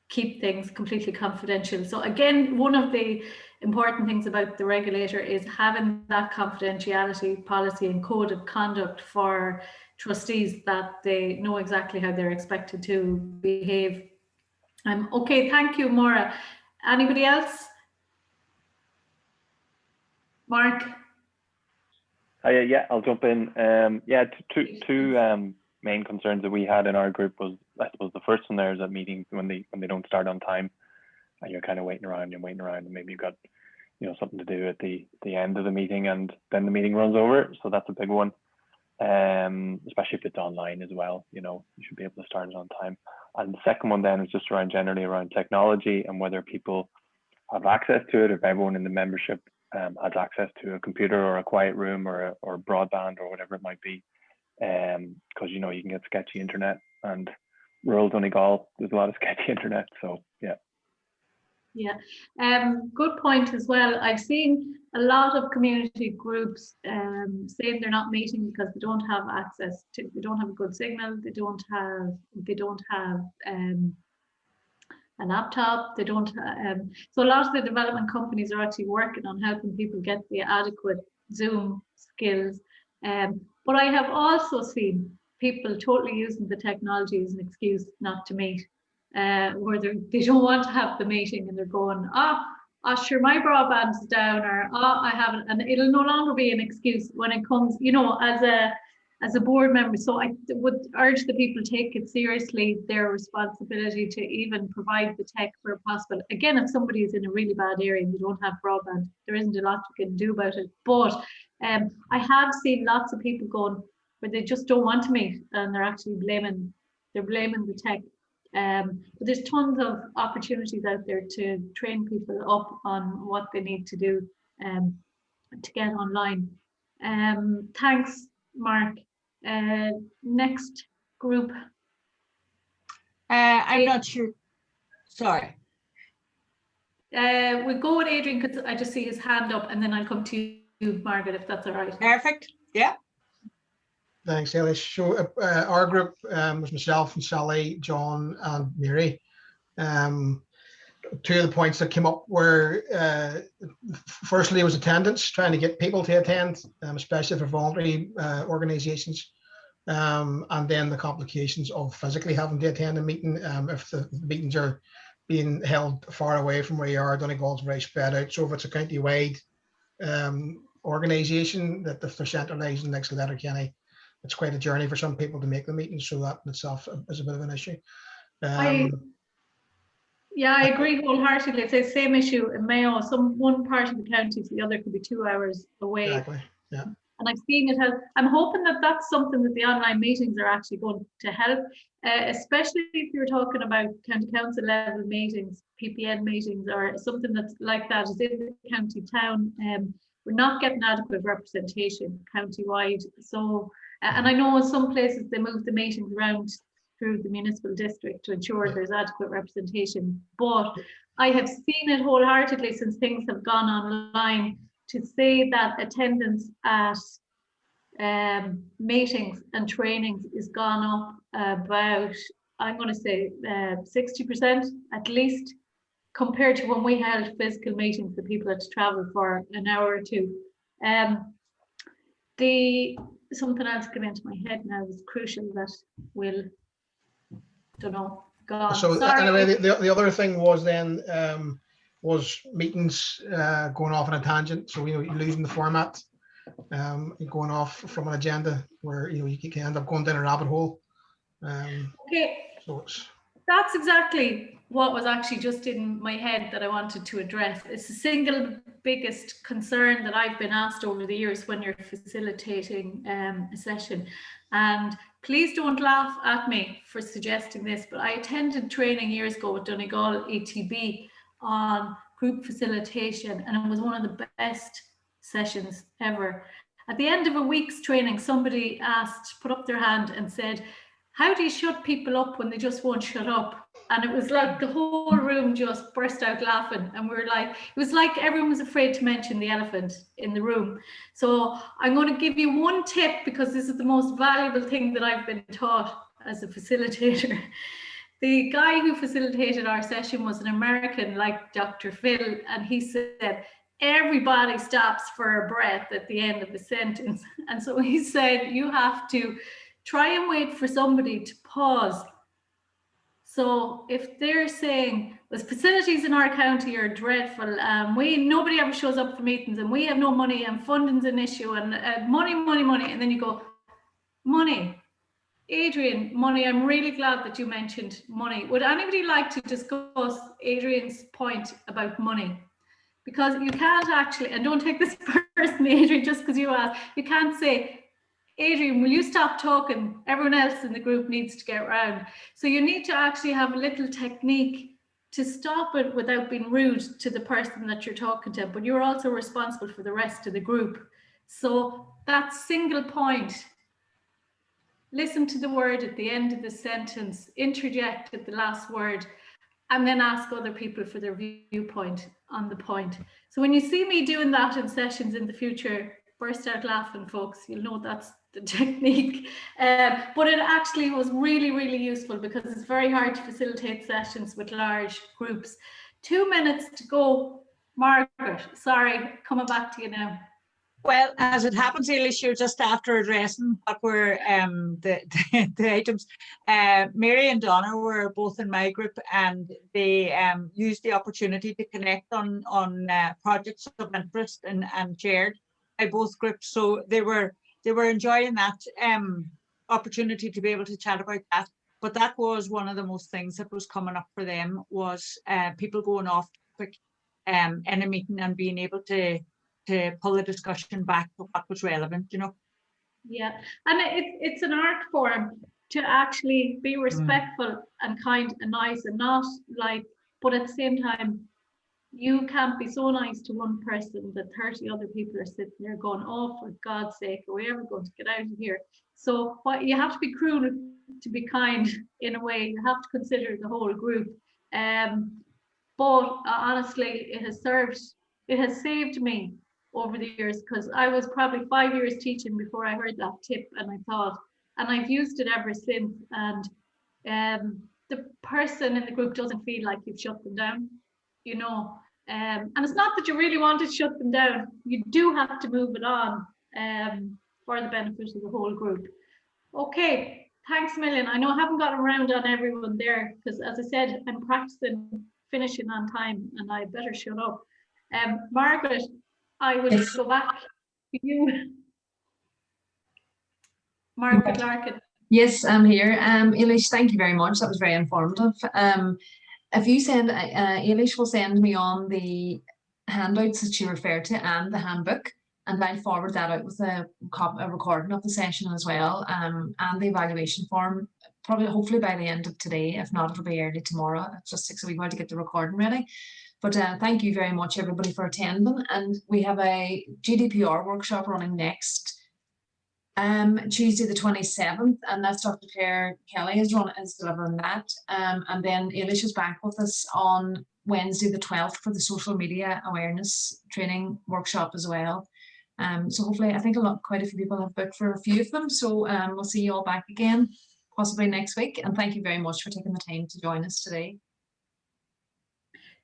keep things completely confidential. So again, one of the important things about the regulator is having that confidentiality policy and code of conduct for trustees, that they know exactly how they're expected to behave. Okay, thank you, Maura. Anybody else? Mark? Yeah, I'll jump in. Two main concerns that we had in our group was, I suppose, the first one there is that meetings when they don't start on time, and you're kind of waiting around, and maybe you've got something to do at the end of the meeting, and then the meeting runs over. So that's a big one. Especially if it's online as well, you should be able to start it on time. And the second one then is just generally around technology and whether people have access to it, if everyone in the membership has access to a computer or a quiet room or broadband or whatever it might be, because you can get sketchy internet, and rural Donegal, there's a lot of sketchy internet. So good point as well. I've seen a lot of community groups saying they're not meeting because they don't have access to, they don't have a good signal, they don't have a laptop, they don't so a lot of the development companies are actually working on helping people get the adequate Zoom skills, but I have also seen people totally using the technology as an excuse not to meet, where they don't want to have the meeting, and they're going, sure, my broadband's down, or I haven't, and it'll no longer be an excuse when it comes, as a board member. So I would urge the people to take it seriously, their responsibility to even provide the tech where possible. Again, if somebody is in a really bad area and they don't have broadband, there isn't a lot you can do about it. But I have seen lots of people going where they just don't want to meet, and they're actually blaming the tech. But there's tons of opportunities out there to train people up on what they need to do to get online. Thanks, Mark. Next group. I'm not sure. Sorry. We'll go with Adrian because I just see his hand up, and then I'll come to you, Margaret, if that's all right. Perfect. Yeah. Thanks, Eilish. So our group was myself and Sally, John and Mary. Two of the points that came up were, firstly, was attendance, trying to get people to attend, especially for voluntary organisations, and then the complications of physically having to attend a meeting if the meetings are being held far away from where you are. Donegal's very spread out, so if it's a county-wide organisation, that if they're centralised in next to Letterkenny, it's quite a journey for some people to make the meetings, so that in itself is a bit of an issue. I agree wholeheartedly. It's the same issue in Mayo. One part of the county to the other could be 2 hours away. Exactly. Yeah. And I've seen it help. I'm hoping that that's something that the online meetings are actually going to help, especially if you're talking about county council level meetings, PPN meetings, or something that's like that is in the county town. We're not getting adequate representation county-wide. So, and I know in some places they move the meetings around through the municipal district to ensure there's adequate representation. But I have seen it wholeheartedly since things have gone online to say that attendance at meetings and trainings is gone up about, I'm going to say 60% at least, compared to when we held physical meetings that people had to travel for an hour or two. Something else came into my head now is crucial that will, don't know, gone. So anyway, the other thing was then was meetings going off on a tangent. So you're losing the format, going off from an agenda where you can end up going down a rabbit hole. Okay. So that's exactly what was actually just in my head that I wanted to address. It's the single biggest concern that I've been asked over the years when you're facilitating a session. And please don't laugh at me for suggesting this, but I attended training years ago with Donegal ETB on group facilitation, and it was one of the best sessions ever. At the end of a week's training, somebody put up their hand and said, how do you shut people up when they just won't shut up? And it was like the whole room just burst out laughing. And we're like, it was like everyone was afraid to mention the elephant in the room. So I'm going to give you one tip, because this is the most valuable thing that I've been taught as a facilitator. The guy who facilitated our session was an American like Dr. Phil, and he said, everybody stops for a breath at the end of the sentence. And so he said, you have to try and wait for somebody to pause. So if they're saying, was facilities in our county are dreadful. Nobody ever shows up for meetings, and we have no money, and funding's an issue, and money. And then you go, money. Adrian, money. I'm really glad that you mentioned money. Would anybody like to discuss Adrian's point about money? Because you can't actually, and don't take this personally, Adrian, just because you asked, you can't say, Adrian, will you stop talking? Everyone else in the group needs to get around. So you need to actually have a little technique to stop it without being rude to the person that you're talking to, but you're also responsible for the rest of the group. So that single point, listen to the word at the end of the sentence, interject at the last word, and then ask other people for their viewpoint on the point. So when you see me doing that in sessions in the future, burst out laughing, folks. You'll know that's the technique. But it actually was really, really useful, because it's very hard to facilitate sessions with large groups. 2 minutes to go. Margaret, sorry, coming back to you now. Well, as it happens, Eilish, you're just after addressing what were the items. Mary and Donna were both in my group, and they used the opportunity to connect on projects of interest and shared by both groups. So they were enjoying that opportunity to be able to chat about that. But that was one of the most things that was coming up for them, was people going off quick in a meeting and being able to pull the discussion back to what was relevant, you know. Yeah, and it's an art form to actually be respectful and kind and nice, and not like, but at the same time, you can't be so nice to one person that 30 other people are sitting there going, oh, for God's sake, are we ever going to get out of here? So what you have to be cruel to be kind in a way. You have to consider the whole group. But honestly, it has saved me over the years, because I was probably 5 years teaching before I heard that tip, and I thought, and I've used it ever since. And the person in the group doesn't feel like you've shut them down, you know. And it's not that you really want to shut them down. You do have to move it on for the benefit of the whole group. Okay, thanks a million. I know I haven't gotten around on everyone there, because as I said, I'm practicing finishing on time, and I better shut up. Margaret, I will go back to you. Margaret Larkin. Yes, I'm here. Eilish, thank you very much. That was very informative. If you send, Eilish will send me on the handouts that you referred to and the handbook, and I'll forward that out with a recording of the session as well, and the evaluation form, hopefully by the end of today. If not, it'll be early tomorrow. It just takes a wee while to get the recording ready. But thank you very much, everybody, for attending. And we have a GDPR workshop running next Tuesday the 27th, and that's Dr. Claire Kelly is delivering that. And then Eilish is back with us on Wednesday the 12th for the social media awareness training workshop as well. So hopefully, I think quite a few people have booked for a few of them. So we'll see you all back again, possibly next week. And thank you very much for taking the time to join us today.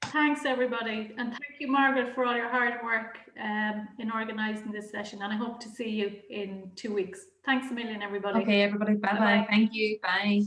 Thanks, everybody. And thank you, Margaret, for all your hard work in organising this session. And I hope to see you in 2 weeks. Thanks a million, everybody. Okay, everybody. Bye-bye. Thank you. Bye.